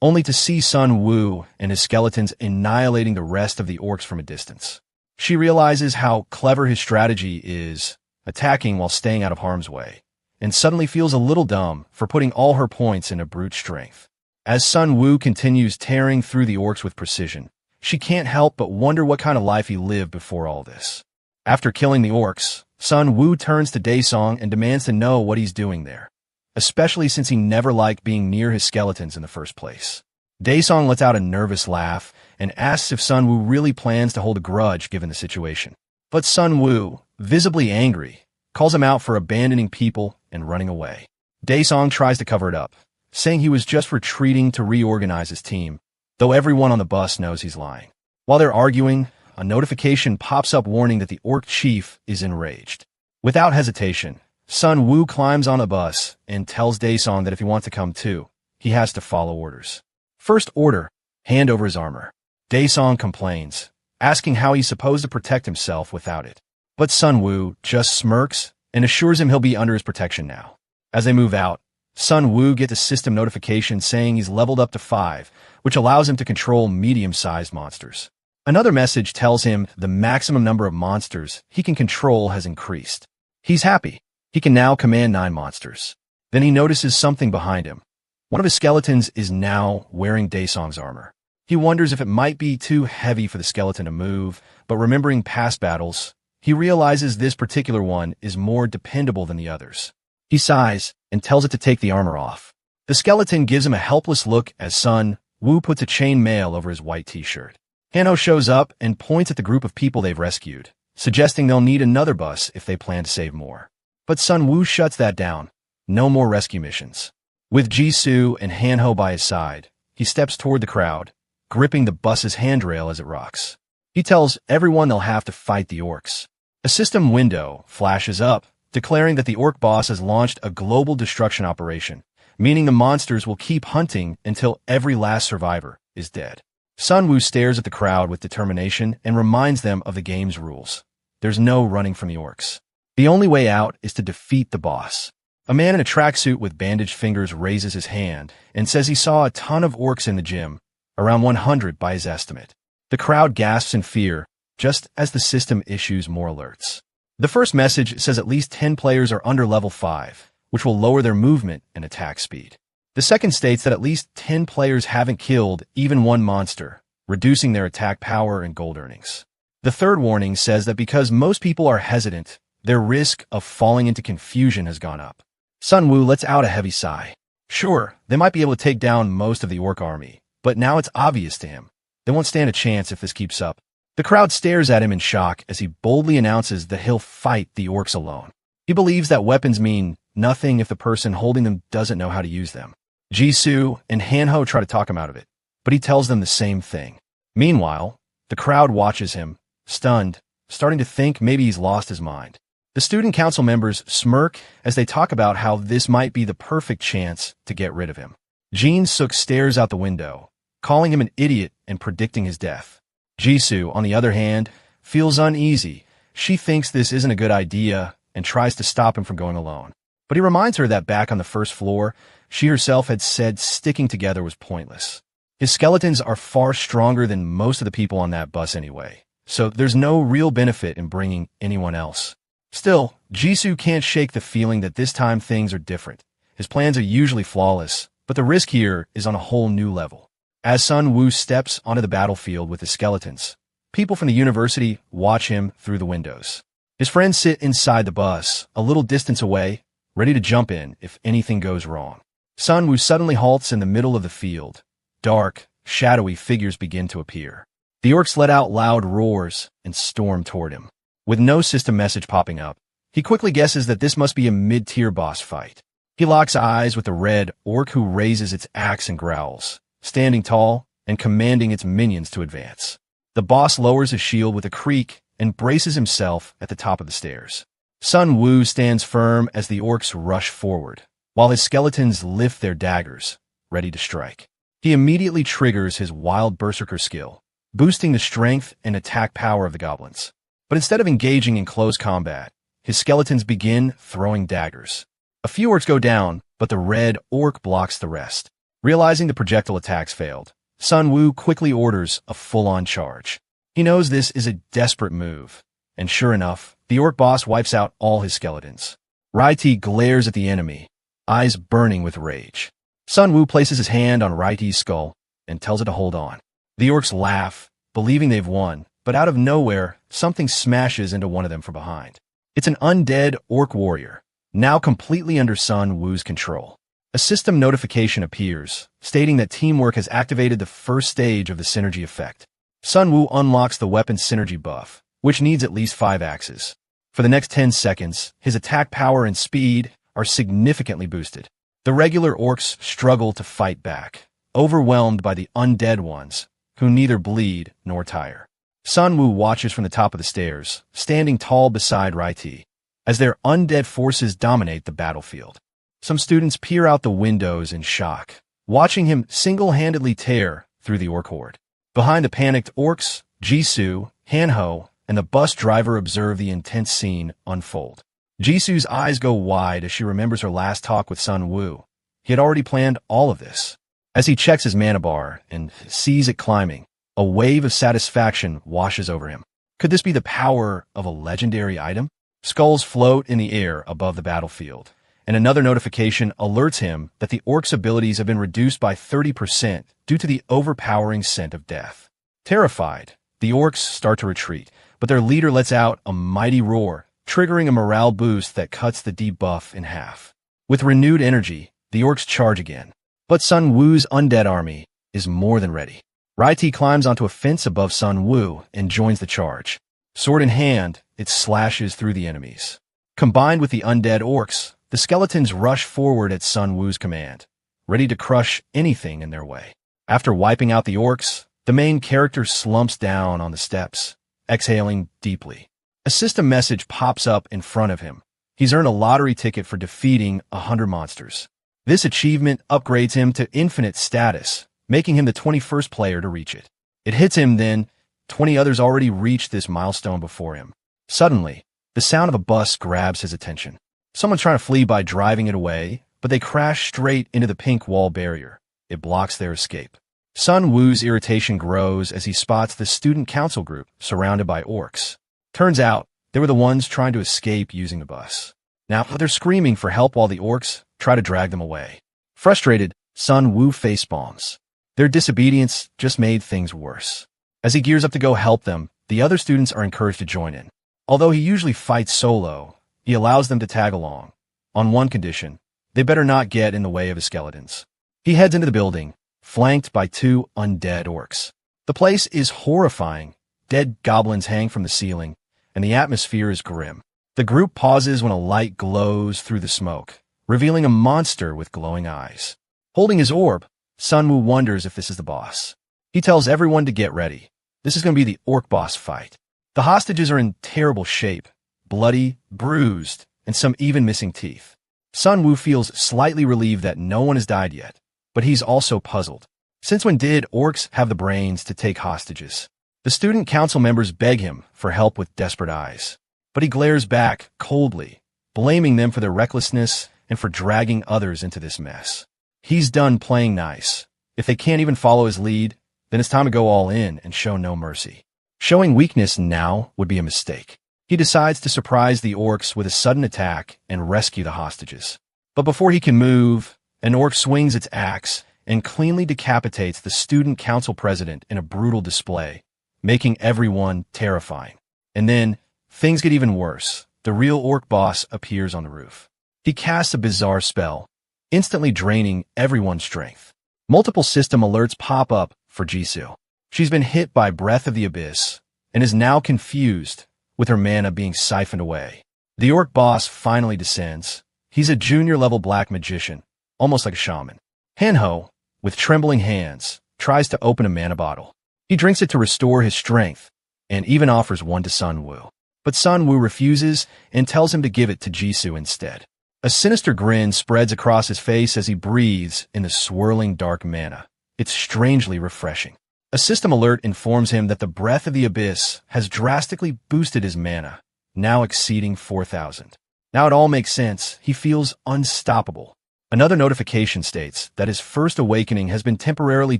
only to see Sun Wu and his skeletons annihilating the rest of the orcs from a distance. She realizes how clever his strategy is, attacking while staying out of harm's way, and suddenly feels a little dumb for putting all her points into brute strength. As Sun Wu continues tearing through the orcs with precision, she can't help but wonder what kind of life he lived before all this. After killing the orcs, Sun Wu turns to Daesong and demands to know what he's doing there, especially since he never liked being near his skeletons in the first place. Daesong lets out a nervous laugh and asks if Sun Wu really plans to hold a grudge given the situation. But Sun Wu, visibly angry, calls him out for abandoning people and running away. Daesong tries to cover it up, saying he was just retreating to reorganize his team, though everyone on the bus knows he's lying. While they're arguing, a notification pops up warning that the orc chief is enraged. Without hesitation, Sun Wu climbs on a bus and tells Daesong that if he wants to come too, he has to follow orders. First order, hand over his armor. Daesong complains, asking how he's supposed to protect himself without it. But Sun Wu just smirks and assures him he'll be under his protection now. As they move out, Sun Wu gets a system notification saying he's leveled up to 5, which allows him to control medium-sized monsters. Another message tells him the maximum number of monsters he can control has increased. He's happy. He can now command 9 monsters. Then he notices something behind him. One of his skeletons is now wearing Daesong's armor. He wonders if it might be too heavy for the skeleton to move, but remembering past battles, he realizes this particular one is more dependable than the others. He sighs and tells it to take the armor off. The skeleton gives him a helpless look as Sun Wu puts a chain mail over his white t-shirt. Hanho shows up and points at the group of people they've rescued, suggesting they'll need another bus if they plan to save more. But Sun Wu shuts that down. No more rescue missions. With Jisoo and Hanho by his side, he steps toward the crowd, gripping the bus's handrail as it rocks. He tells everyone they'll have to fight the orcs. A system window flashes up, declaring that the orc boss has launched a global destruction operation, meaning the monsters will keep hunting until every last survivor is dead. Sun Wu stares at the crowd with determination and reminds them of the game's rules. There's no running from the orcs. The only way out is to defeat the boss. A man in a tracksuit with bandaged fingers raises his hand and says he saw a ton of orcs in the gym, around 100 by his estimate. The crowd gasps in fear, just as the system issues more alerts. The first message says at least 10 players are under level 5, which will lower their movement and attack speed. The second states that at least 10 players haven't killed even one monster, reducing their attack power and gold earnings. The third warning says that because most people are hesitant, their risk of falling into confusion has gone up. Sun Wu lets out a heavy sigh. Sure, they might be able to take down most of the orc army, but now it's obvious to him. They won't stand a chance if this keeps up. The crowd stares at him in shock as he boldly announces that he'll fight the orcs alone. He believes that weapons mean nothing if the person holding them doesn't know how to use them. Jisoo and Hanho try to talk him out of it, but he tells them the same thing. Meanwhile, the crowd watches him, stunned, starting to think maybe he's lost his mind. The student council members smirk as they talk about how this might be the perfect chance to get rid of him. Jin Suk stares out the window, calling him an idiot and predicting his death. Jisoo, on the other hand, feels uneasy. She thinks this isn't a good idea and tries to stop him from going alone. But he reminds her that back on the first floor, she herself had said sticking together was pointless. His skeletons are far stronger than most of the people on that bus anyway, so there's no real benefit in bringing anyone else. Still, Jisoo can't shake the feeling that this time things are different. His plans are usually flawless, but the risk here is on a whole new level. As Sun Wu steps onto the battlefield with his skeletons, people from the university watch him through the windows. His friends sit inside the bus, a little distance away, ready to jump in if anything goes wrong. Sun Wu suddenly halts in the middle of the field. Dark, shadowy figures begin to appear. The orcs let out loud roars and storm toward him. With no system message popping up, he quickly guesses that this must be a mid-tier boss fight. He locks eyes with the red orc who raises its axe and growls, standing tall and commanding its minions to advance. The boss lowers his shield with a creak and braces himself at the top of the stairs. Sun Wu stands firm as the orcs rush forward, while his skeletons lift their daggers, ready to strike. He immediately triggers his wild berserker skill, boosting the strength and attack power of the goblins. But instead of engaging in close combat, his skeletons begin throwing daggers. A few orcs go down, but the red orc blocks the rest. Realizing the projectile attacks failed, Sun Wu quickly orders a full-on charge. He knows this is a desperate move, and sure enough, the orc boss wipes out all his skeletons. Reuniting glares at the enemy, eyes burning with rage. Sun Wu places his hand on Reuniting's skull and tells it to hold on. The orcs laugh, believing they've won, but out of nowhere, something smashes into one of them from behind. It's an undead orc warrior, now completely under Sun Wu's control. A system notification appears, stating that teamwork has activated the first stage of the synergy effect. Sun Wu unlocks the weapon synergy buff, which needs at least 5 axes. For the next 10 seconds, his attack power and speed are significantly boosted. The regular orcs struggle to fight back, overwhelmed by the undead ones, who neither bleed nor tire. Sun Wu watches from the top of the stairs, standing tall beside Reuniting, as their undead forces dominate the battlefield. Some students peer out the windows in shock, watching him single-handedly tear through the orc horde. Behind the panicked orcs, Jisoo, Hanho, and the bus driver observe the intense scene unfold. Jisoo's eyes go wide as she remembers her last talk with Sun Wu. He had already planned all of this. As he checks his mana bar and sees it climbing, a wave of satisfaction washes over him. Could this be the power of a legendary item? Skulls float in the air above the battlefield, and another notification alerts him that the orc's abilities have been reduced by 30% due to the overpowering scent of death. Terrified, the orcs start to retreat, but their leader lets out a mighty roar, triggering a morale boost that cuts the debuff in half. With renewed energy, the orcs charge again. But Sun Wu's undead army is more than ready. Reuniting climbs onto a fence above Sun Wu and joins the charge. Sword in hand, it slashes through the enemies. Combined with the undead orcs, the skeletons rush forward at Sun Wu's command, ready to crush anything in their way. After wiping out the orcs, the main character slumps down on the steps, exhaling deeply. A system message pops up in front of him. He's earned a lottery ticket for defeating 100 monsters. This achievement upgrades him to infinite status, making him the 21st player to reach it. It hits him then, 20 others already reached this milestone before him. Suddenly, the sound of a bus grabs his attention. Someone's trying to flee by driving it away, but they crash straight into the pink wall barrier. It blocks their escape. Sun Wu's irritation grows as he spots the student council group surrounded by orcs. Turns out, they were the ones trying to escape using the bus. Now, they're screaming for help while the orcs try to drag them away. Frustrated, Sun Wu facepalms. Their disobedience just made things worse. As he gears up to go help them, the other students are encouraged to join in. Although he usually fights solo, he allows them to tag along. On one condition, they better not get in the way of his skeletons. He heads into the building, flanked by 2 undead orcs. The place is horrifying. Dead goblins hang from the ceiling, and the atmosphere is grim. The group pauses when a light glows through the smoke, revealing a monster with glowing eyes. Holding his orb, Sun Wu wonders if this is the boss. He tells everyone to get ready. This is going to be the orc boss fight. The hostages are in terrible shape, bloody, bruised, and some even missing teeth. Sun Wu feels slightly relieved that no one has died yet, but he's also puzzled. Since when did orcs have the brains to take hostages? The student council members beg him for help with desperate eyes, but he glares back coldly, blaming them for their recklessness and for dragging others into this mess. He's done playing nice. If they can't even follow his lead, then it's time to go all in and show no mercy. Showing weakness now would be a mistake. He decides to surprise the orcs with a sudden attack and rescue the hostages. But before he can move, an orc swings its axe and cleanly decapitates the student council president in a brutal display, making everyone terrifying. And then, things get even worse. The real orc boss appears on the roof. He casts a bizarre spell, instantly draining everyone's strength. Multiple system alerts pop up for Jisoo. She's been hit by Breath of the Abyss and is now confused, with her mana being siphoned away. The orc boss finally descends. He's a junior-level black magician, almost like a shaman. Hanho, with trembling hands, tries to open a mana bottle. He drinks it to restore his strength, and even offers one to Sun Wu. But Sun Wu refuses and tells him to give it to Jisoo instead. A sinister grin spreads across his face as he breathes in the swirling dark mana. It's strangely refreshing. A system alert informs him that the Breath of the Abyss has drastically boosted his mana, now exceeding 4,000. Now it all makes sense. He feels unstoppable. Another notification states that his first awakening has been temporarily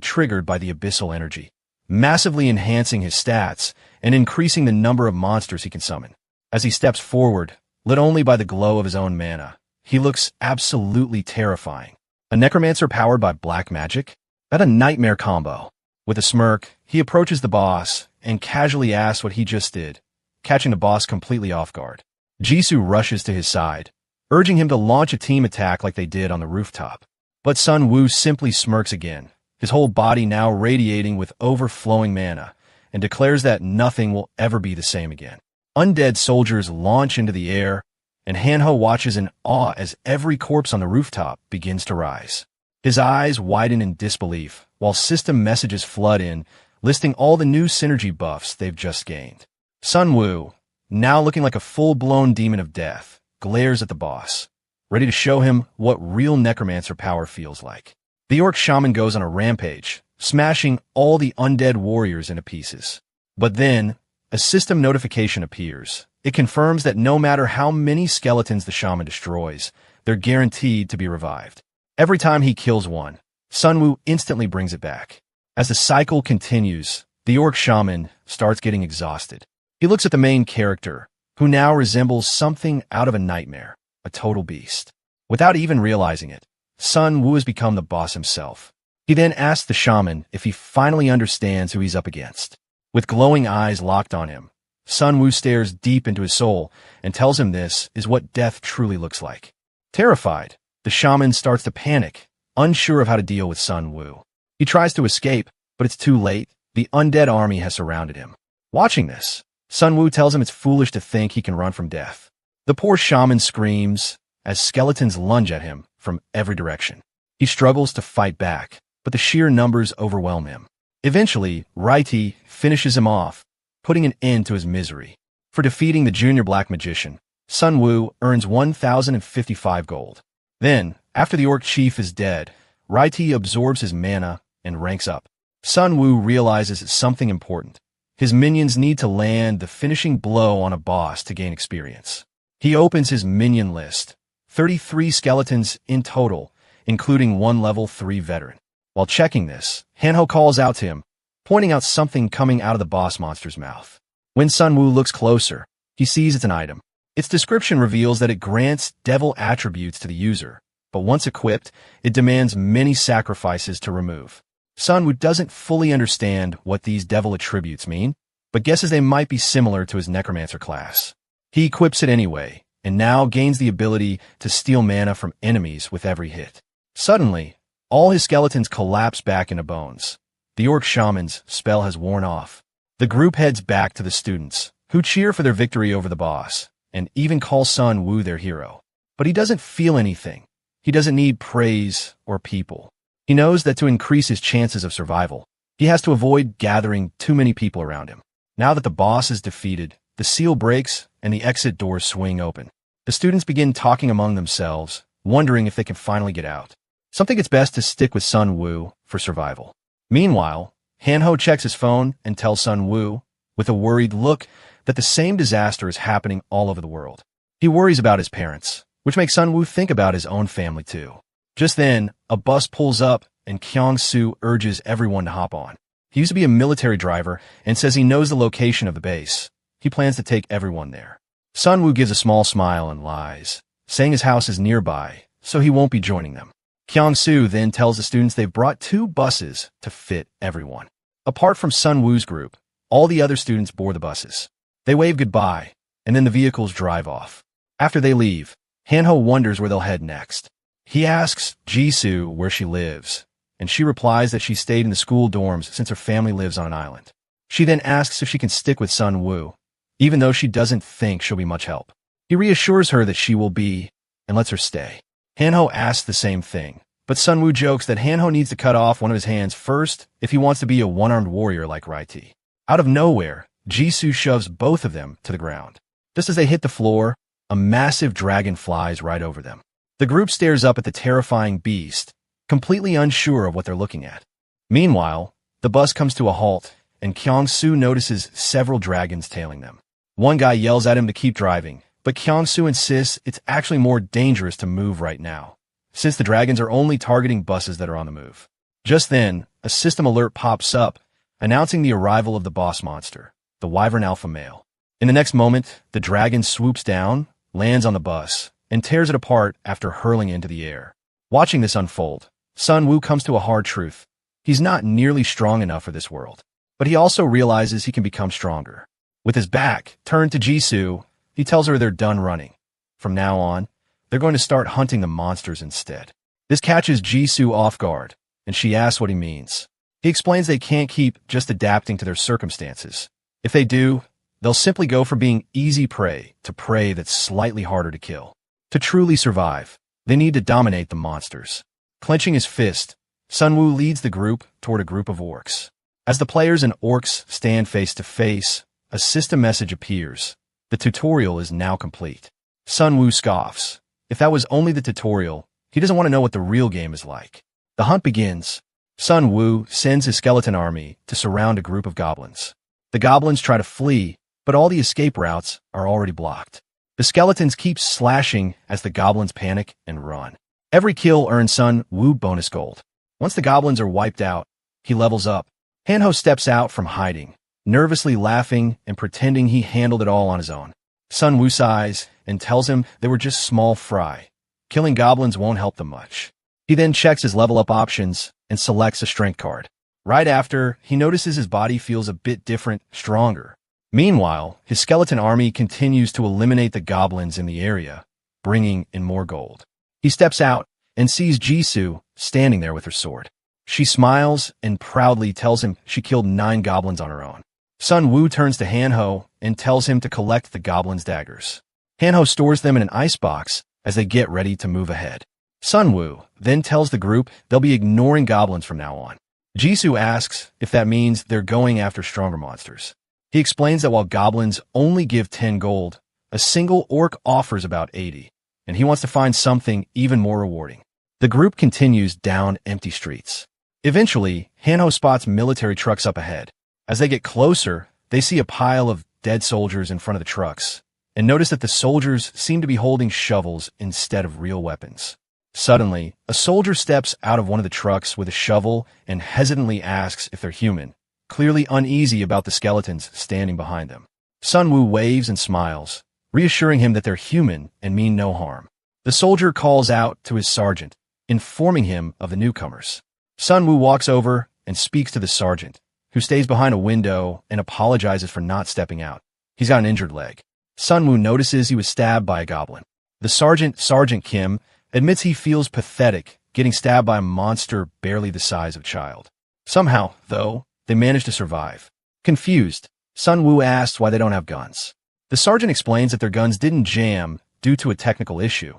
triggered by the abyssal energy, massively enhancing his stats and increasing the number of monsters he can summon. As he steps forward, lit only by the glow of his own mana, he looks absolutely terrifying. A necromancer powered by black magic? That's a nightmare combo. With a smirk, he approaches the boss and casually asks what he just did, catching the boss completely off guard. Jisoo rushes to his side, urging him to launch a team attack like they did on the rooftop. But Sun Wu simply smirks again, his whole body now radiating with overflowing mana, and declares that nothing will ever be the same again. Undead soldiers launch into the air, and Hanho watches in awe as every corpse on the rooftop begins to rise. His eyes widen in disbelief, while system messages flood in, listing all the new synergy buffs they've just gained. Sun Wu, now looking like a full-blown demon of death, glares at the boss, ready to show him what real necromancer power feels like. The orc shaman goes on a rampage, smashing all the undead warriors into pieces. But then, a system notification appears. It confirms that no matter how many skeletons the shaman destroys, they're guaranteed to be revived. Every time he kills one, Sun Wu instantly brings it back. As the cycle continues, the orc shaman starts getting exhausted. He looks at the main character, who now resembles something out of a nightmare, a total beast. Without even realizing it, Sun Wu has become the boss himself. He then asks the shaman if he finally understands who he's up against. With glowing eyes locked on him, Sun Wu stares deep into his soul and tells him this is what death truly looks like. Terrified, the shaman starts to panic, unsure of how to deal with Sun Wu. He tries to escape, but it's too late. The undead army has surrounded him. Watching this, Sun Wu tells him it's foolish to think he can run from death. The poor shaman screams as skeletons lunge at him from every direction. He struggles to fight back, but the sheer numbers overwhelm him. Eventually, Reuniting finishes him off, putting an end to his misery. For defeating the junior black magician, Sun Wu earns 1,055 gold. Then, after the orc chief is dead, Reuniting absorbs his mana and ranks up. Sun Wu realizes it's something important. His minions need to land the finishing blow on a boss to gain experience. He opens his minion list, 33 skeletons in total, including one level 3 veteran. While checking this, Hanho calls out to him, pointing out something coming out of the boss monster's mouth. When Sun Wu looks closer, he sees it's an item. Its description reveals that it grants devil attributes to the user, but once equipped, it demands many sacrifices to remove. Sun Wu doesn't fully understand what these devil attributes mean, but guesses they might be similar to his necromancer class. He equips it anyway, and now gains the ability to steal mana from enemies with every hit. Suddenly, all his skeletons collapse back into bones. The orc shaman's spell has worn off. The group heads back to the students, who cheer for their victory over the boss, and even call Sun Wu their hero. But he doesn't feel anything. He doesn't need praise or people. He knows that to increase his chances of survival, he has to avoid gathering too many people around him. Now that the boss is defeated, the seal breaks and the exit doors swing open. The students begin talking among themselves, wondering if they can finally get out. Some think it's best to stick with Sun Wu for survival. Meanwhile, Hanho checks his phone and tells Sun Wu, with a worried look, that the same disaster is happening all over the world. He worries about his parents, which makes Sun Wu think about his own family too. Just then, a bus pulls up and Kyung-soo urges everyone to hop on. He used to be a military driver and says he knows the location of the base. He plans to take everyone there. Sun Wu gives a small smile and lies, saying his house is nearby, so he won't be joining them. Kyung-soo then tells the students they've brought 2 buses to fit everyone. Apart from Sun Wu's group, all the other students board the buses. They wave goodbye, and then the vehicles drive off. After they leave, Hanho wonders where they'll head next. He asks Jisoo where she lives, and she replies that she stayed in the school dorms since her family lives on an island. She then asks if she can stick with Sun Wu, even though she doesn't think she'll be much help. He reassures her that she will be, and lets her stay. Hanho asks the same thing, but Sun Wu jokes that Hanho needs to cut off one of his hands first if he wants to be a one-armed warrior like Reuniting. Out of nowhere, Jisoo shoves both of them to the ground. Just as they hit the floor, a massive dragon flies right over them. The group stares up at the terrifying beast, completely unsure of what they're looking at. Meanwhile, the bus comes to a halt, and Kyung-soo notices several dragons tailing them. One guy yells at him to keep driving, but Kyung-soo insists it's actually more dangerous to move right now, since the dragons are only targeting buses that are on the move. Just then, a system alert pops up, announcing the arrival of the boss monster, the wyvern alpha male. In the next moment, the dragon swoops down, lands on the bus, and tears it apart after hurling into the air. Watching this unfold, Sun Wu comes to a hard truth. He's not nearly strong enough for this world, but he also realizes he can become stronger. With his back turned to Jisoo, he tells her they're done running. From now on, they're going to start hunting the monsters instead. This catches Jisoo off guard, and she asks what he means. He explains they can't keep just adapting to their circumstances. If they do, they'll simply go from being easy prey to prey that's slightly harder to kill. To truly survive, they need to dominate the monsters. Clenching his fist, Sun Wu leads the group toward a group of orcs. As the players and orcs stand face to face, a system message appears. The tutorial is now complete. Sun Wu scoffs. If that was only the tutorial, he doesn't want to know what the real game is like. The hunt begins. Sun Wu sends his skeleton army to surround a group of goblins. The goblins try to flee, but all the escape routes are already blocked. The skeletons keep slashing as the goblins panic and run. Every kill earns Sun Wu bonus gold. Once the goblins are wiped out, he levels up. Hanho steps out from hiding, nervously laughing and pretending he handled it all on his own. Sun Wu sighs and tells him they were just small fry. Killing goblins won't help them much. He then checks his level up options and selects a strength card. Right after, he notices his body feels a bit different, stronger. Meanwhile, his skeleton army continues to eliminate the goblins in the area, bringing in more gold. He steps out and sees Jisoo standing there with her sword. She smiles and proudly tells him she killed 9 goblins on her own. Sun Wu turns to Hanho and tells him to collect the goblins' daggers. Hanho stores them in an icebox as they get ready to move ahead. Sun Wu then tells the group they'll be ignoring goblins from now on. Jisoo asks if that means they're going after stronger monsters. He explains that while goblins only give 10 gold, a single orc offers about 80, and he wants to find something even more rewarding. The group continues down empty streets. Eventually, Hanho spots military trucks up ahead. As they get closer, they see a pile of dead soldiers in front of the trucks, and notice that the soldiers seem to be holding shovels instead of real weapons. Suddenly, a soldier steps out of one of the trucks with a shovel and hesitantly asks if they're human, clearly uneasy about the skeletons standing behind them. Sun Wu waves and smiles, reassuring him that they're human and mean no harm. The soldier calls out to his sergeant, informing him of the newcomers. Sun Wu walks over and speaks to the sergeant, who stays behind a window and apologizes for not stepping out. He's got an injured leg. Sun Wu notices he was stabbed by a goblin. The sergeant, Sergeant Kim, admits he feels pathetic getting stabbed by a monster barely the size of a child. Somehow, though, they manage to survive. Confused, Sun Wu asks why they don't have guns. The sergeant explains that their guns didn't jam due to a technical issue.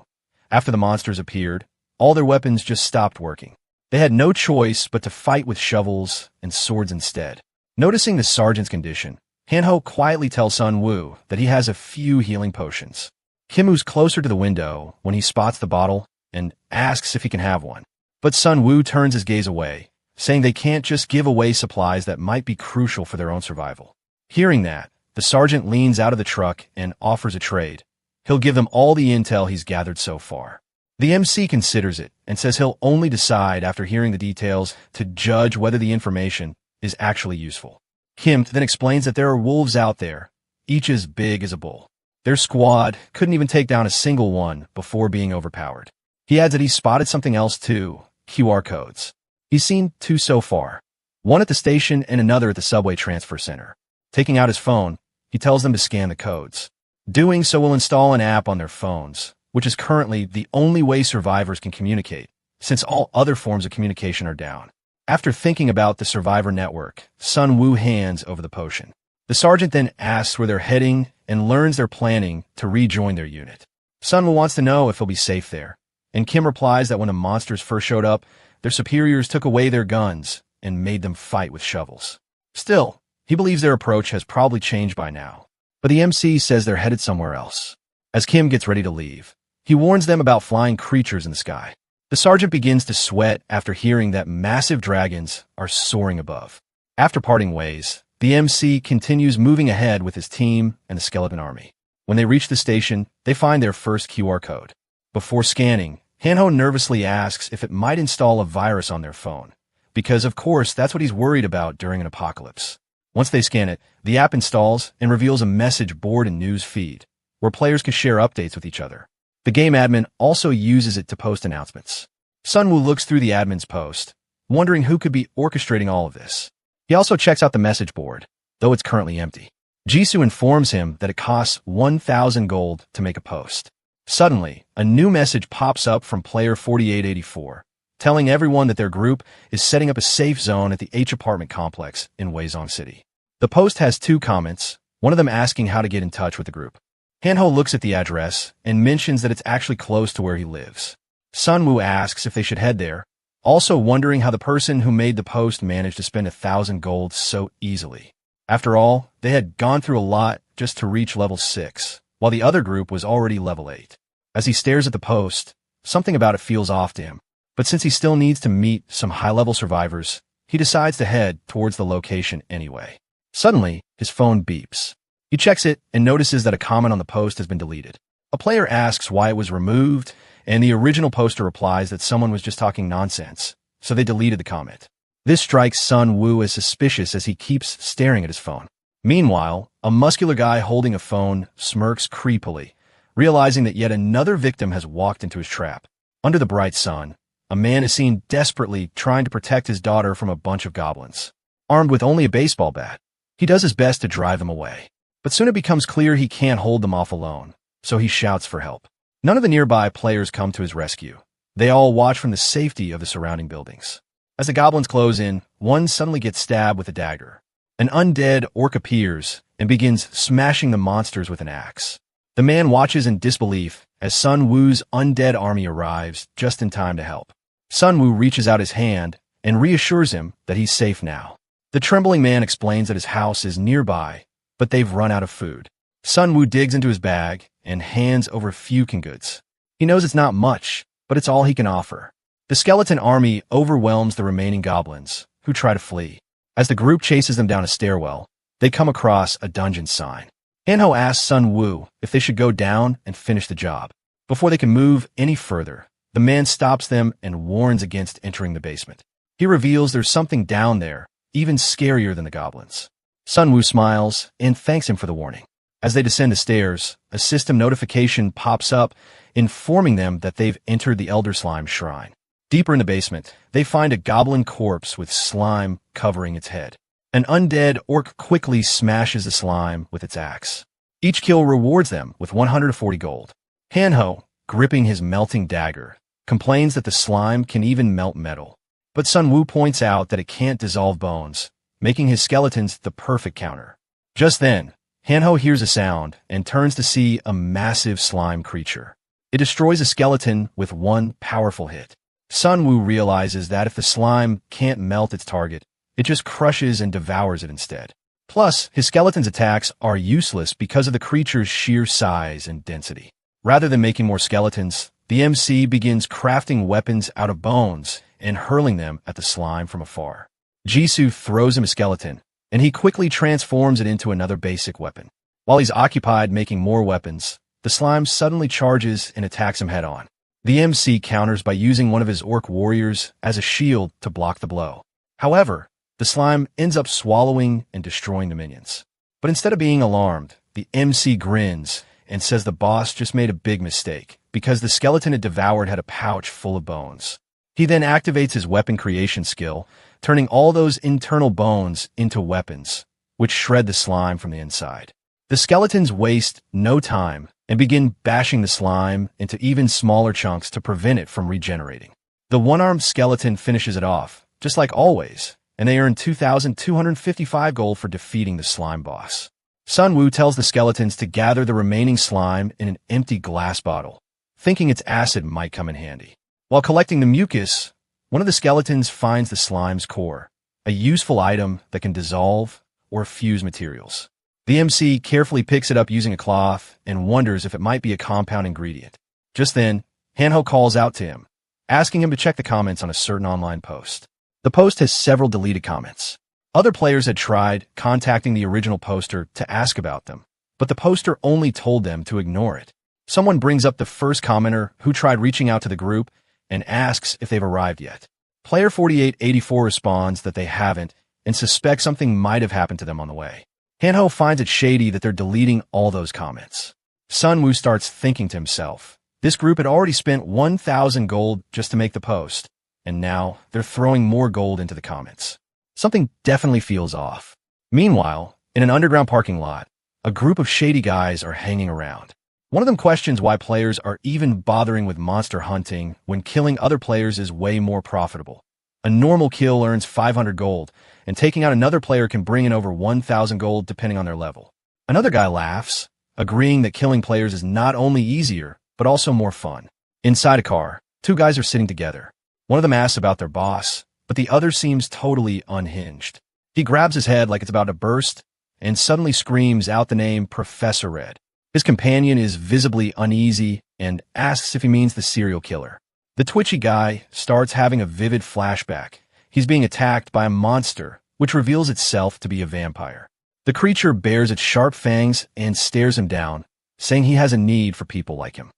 After the monsters appeared, all their weapons just stopped working. They had no choice but to fight with shovels and swords instead. Noticing the sergeant's condition, Han-Ho quietly tells Sun Wu that he has a few healing potions. Kim moves closer to the window when he spots the bottle and asks if he can have one. But Sun Wu turns his gaze away, saying they can't just give away supplies that might be crucial for their own survival. Hearing that, the sergeant leans out of the truck and offers a trade. He'll give them all the intel he's gathered so far. The MC considers it and says he'll only decide after hearing the details to judge whether the information is actually useful. Kim then explains that there are wolves out there, each as big as a bull. Their squad couldn't even take down a single one before being overpowered. He adds that he's spotted something else too, QR codes. He's seen two so far, one at the station and another at the subway transfer center. Taking out his phone, he tells them to scan the codes. Doing so will install an app on their phones, which is currently the only way survivors can communicate, since all other forms of communication are down. After thinking about the survivor network, Sun Wu hands over the potion. The sergeant then asks where they're heading and learns they're planning to rejoin their unit. Sun Wu wants to know if he'll be safe there, and Kim replies that when the monsters first showed up, their superiors took away their guns and made them fight with shovels. Still, he believes their approach has probably changed by now, but the MC says they're headed somewhere else. As Kim gets ready to leave, he warns them about flying creatures in the sky. The sergeant begins to sweat after hearing that massive dragons are soaring above. After parting ways, the MC continues moving ahead with his team and the skeleton army. When they reach the station, they find their first QR code. Before scanning, Han-Ho nervously asks if it might install a virus on their phone, because of course that's what he's worried about during an apocalypse. Once they scan it, the app installs and reveals a message board and news feed, where players can share updates with each other. The game admin also uses it to post announcements. Sun Wu looks through the admin's post, wondering who could be orchestrating all of this. He also checks out the message board, though it's currently empty. Jisoo informs him that it costs 1,000 gold to make a post. Suddenly, a new message pops up from player 4884, telling everyone that their group is setting up a safe zone at the H apartment complex in Weizong City. The post has two comments, one of them asking how to get in touch with the group. Han-Ho looks at the address and mentions that it's actually close to where he lives. Sun Wu asks if they should head there, also wondering how the person who made the post managed to spend 1,000 gold so easily. After all, they had gone through a lot just to reach level 6, while the other group was already level 8. As he stares at the post, something about it feels off to him, but since he still needs to meet some high-level survivors, he decides to head towards the location anyway. Suddenly, his phone beeps. He checks it and notices that a comment on the post has been deleted. A player asks why it was removed, and the original poster replies that someone was just talking nonsense, so they deleted the comment. This strikes Sun Wu as suspicious as he keeps staring at his phone. Meanwhile, a muscular guy holding a phone smirks creepily, realizing that yet another victim has walked into his trap. Under the bright sun, a man is seen desperately trying to protect his daughter from a bunch of goblins. Armed with only a baseball bat, he does his best to drive them away. But soon it becomes clear he can't hold them off alone, so he shouts for help. None of the nearby players come to his rescue. They all watch from the safety of the surrounding buildings. As the goblins close in, one suddenly gets stabbed with a dagger. An undead orc appears and begins smashing the monsters with an axe. The man watches in disbelief as Sun Wu's undead army arrives just in time to help. Sun Wu reaches out his hand and reassures him that he's safe now. The trembling man explains that his house is nearby, but they've run out of food. Sun Wu digs into his bag and hands over a few goods. He knows it's not much, but it's all he can offer. The skeleton army overwhelms the remaining goblins, who try to flee. As the group chases them down a stairwell, they come across a dungeon sign. Han-Ho asks Sun Wu if they should go down and finish the job. Before they can move any further, the man stops them and warns against entering the basement. He reveals there's something down there, even scarier than the goblins. Sun Wu smiles and thanks him for the warning. As they descend the stairs, a system notification pops up, informing them that they've entered the Elder Slime Shrine. Deeper in the basement, they find a goblin corpse with slime covering its head. An undead orc quickly smashes the slime with its axe. Each kill rewards them with 140 gold. Hanho, gripping his melting dagger, complains that the slime can even melt metal. But Sun Wu points out that it can't dissolve bones, making his skeletons the perfect counter. Just then, Hanho hears a sound and turns to see a massive slime creature. It destroys a skeleton with one powerful hit. Sun Wu realizes that if the slime can't melt its target, it just crushes and devours it instead. Plus, his skeleton's attacks are useless because of the creature's sheer size and density. Rather than making more skeletons, the MC begins crafting weapons out of bones and hurling them at the slime from afar. Jisoo throws him a skeleton, and he quickly transforms it into another basic weapon. While he's occupied making more weapons, the slime suddenly charges and attacks him head-on. The MC counters by using one of his orc warriors as a shield to block the blow. However, the slime ends up swallowing and destroying the minions. But instead of being alarmed, the MC grins and says the boss just made a big mistake because the skeleton it devoured had a pouch full of bones. He then activates his weapon creation skill, turning all those internal bones into weapons, which shred the slime from the inside. The skeletons waste no time and begin bashing the slime into even smaller chunks to prevent it from regenerating. The one-armed skeleton finishes it off, just like always, and they earn 2,255 gold for defeating the slime boss. Sun Wu tells the skeletons to gather the remaining slime in an empty glass bottle, thinking its acid might come in handy. While collecting the mucus, one of the skeletons finds the slime's core, a useful item that can dissolve or fuse materials. The MC carefully picks it up using a cloth and wonders if it might be a compound ingredient. Just then, Hanho calls out to him, asking him to check the comments on a certain online post. The post has several deleted comments. Other players had tried contacting the original poster to ask about them, but the poster only told them to ignore it. Someone brings up the first commenter who tried reaching out to the group and asks if they've arrived yet. Player 4884 responds that they haven't and suspects something might have happened to them on the way. Hanho finds it shady that they're deleting all those comments. Sun Wu starts thinking to himself, this group had already spent 1,000 gold just to make the post, and now they're throwing more gold into the comments. Something definitely feels off. Meanwhile, in an underground parking lot, a group of shady guys are hanging around. One of them questions why players are even bothering with monster hunting when killing other players is way more profitable. A normal kill earns 500 gold, and taking out another player can bring in over 1,000 gold depending on their level. Another guy laughs, agreeing that killing players is not only easier, but also more fun. Inside a car, two guys are sitting together. One of them asks about their boss, but the other seems totally unhinged. He grabs his head like it's about to burst, and suddenly screams out the name Professor Red. His companion is visibly uneasy and asks if he means the serial killer. The twitchy guy starts having a vivid flashback. He's being attacked by a monster, which reveals itself to be a vampire. The creature bares its sharp fangs and stares him down, saying he has a need for people like him.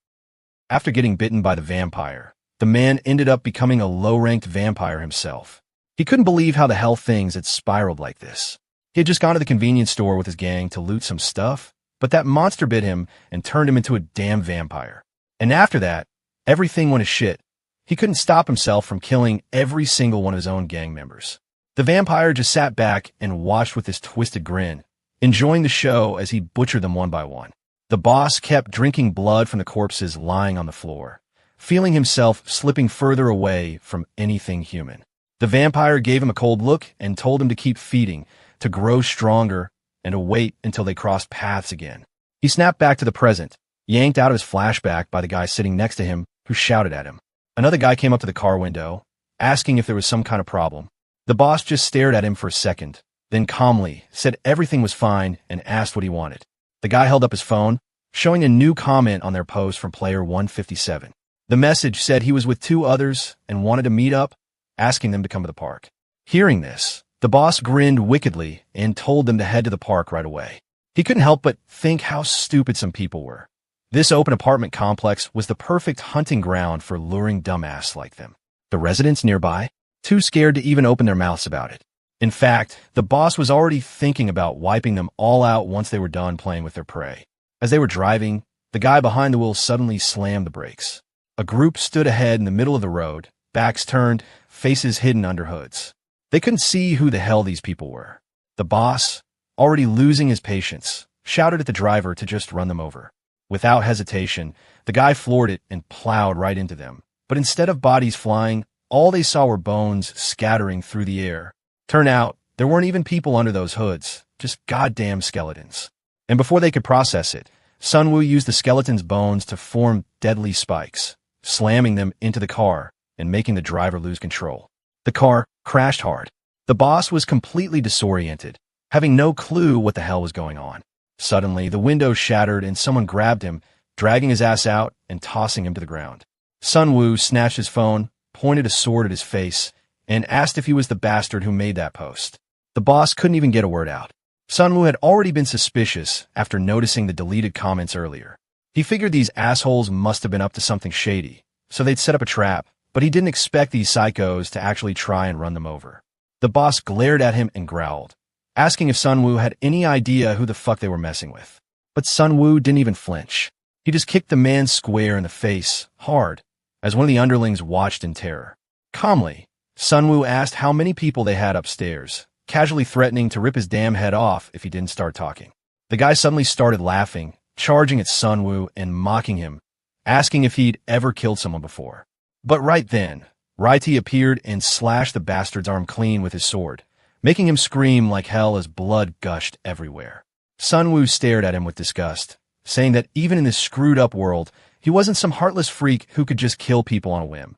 After getting bitten by the vampire, the man ended up becoming a low-ranked vampire himself. He couldn't believe how the hell things had spiraled like this. He had just gone to the convenience store with his gang to loot some stuff, but that monster bit him and turned him into a damn vampire. And after that, everything went to shit. He couldn't stop himself from killing every single one of his own gang members. The vampire just sat back and watched with this twisted grin, enjoying the show as he butchered them one by one. The boss kept drinking blood from the corpses lying on the floor, feeling himself slipping further away from anything human. The vampire gave him a cold look and told him to keep feeding, to grow stronger, and to wait until they crossed paths again. He snapped back to the present, yanked out of his flashback by the guy sitting next to him who shouted at him. Another guy came up to the car window, asking if there was some kind of problem. The boss just stared at him for a second, then calmly said everything was fine and asked what he wanted. The guy held up his phone, showing a new comment on their post from player 157. The message said he was with two others and wanted to meet up, asking them to come to the park. Hearing this, the boss grinned wickedly and told them to head to the park right away. He couldn't help but think how stupid some people were. This open apartment complex was the perfect hunting ground for luring dumbass like them. The residents nearby, too scared to even open their mouths about it. In fact, the boss was already thinking about wiping them all out once they were done playing with their prey. As they were driving, the guy behind the wheel suddenly slammed the brakes. A group stood ahead in the middle of the road, backs turned, faces hidden under hoods. They couldn't see who the hell these people were. The boss, already losing his patience, shouted at the driver to just run them over. Without hesitation, the guy floored it and plowed right into them. But instead of bodies flying, all they saw were bones scattering through the air. Turned out, there weren't even people under those hoods, just goddamn skeletons. And before they could process it, Sunwoo used the skeleton's bones to form deadly spikes, slamming them into the car and making the driver lose control. The car crashed hard. The boss was completely disoriented, having no clue what the hell was going on. Suddenly, the window shattered and someone grabbed him, dragging his ass out and tossing him to the ground. Sunwoo snatched his phone, pointed a sword at his face, and asked if he was the bastard who made that post. The boss couldn't even get a word out. Sunwoo had already been suspicious after noticing the deleted comments earlier. He figured these assholes must have been up to something shady, so they'd set up a trap, but he didn't expect these psychos to actually try and run them over. The boss glared at him and growled, asking if Sunwoo had any idea who the fuck they were messing with. But Sunwoo didn't even flinch. He just kicked the man square in the face, hard, as one of the underlings watched in terror. Calmly, Sunwoo asked how many people they had upstairs, casually threatening to rip his damn head off if he didn't start talking. The guy suddenly started laughing, charging at Sunwoo and mocking him, asking if he'd ever killed someone before. But right then, Reuniting appeared and slashed the bastard's arm clean with his sword, making him scream like hell as blood gushed everywhere. Sunwoo stared at him with disgust, saying that even in this screwed-up world, he wasn't some heartless freak who could just kill people on a whim.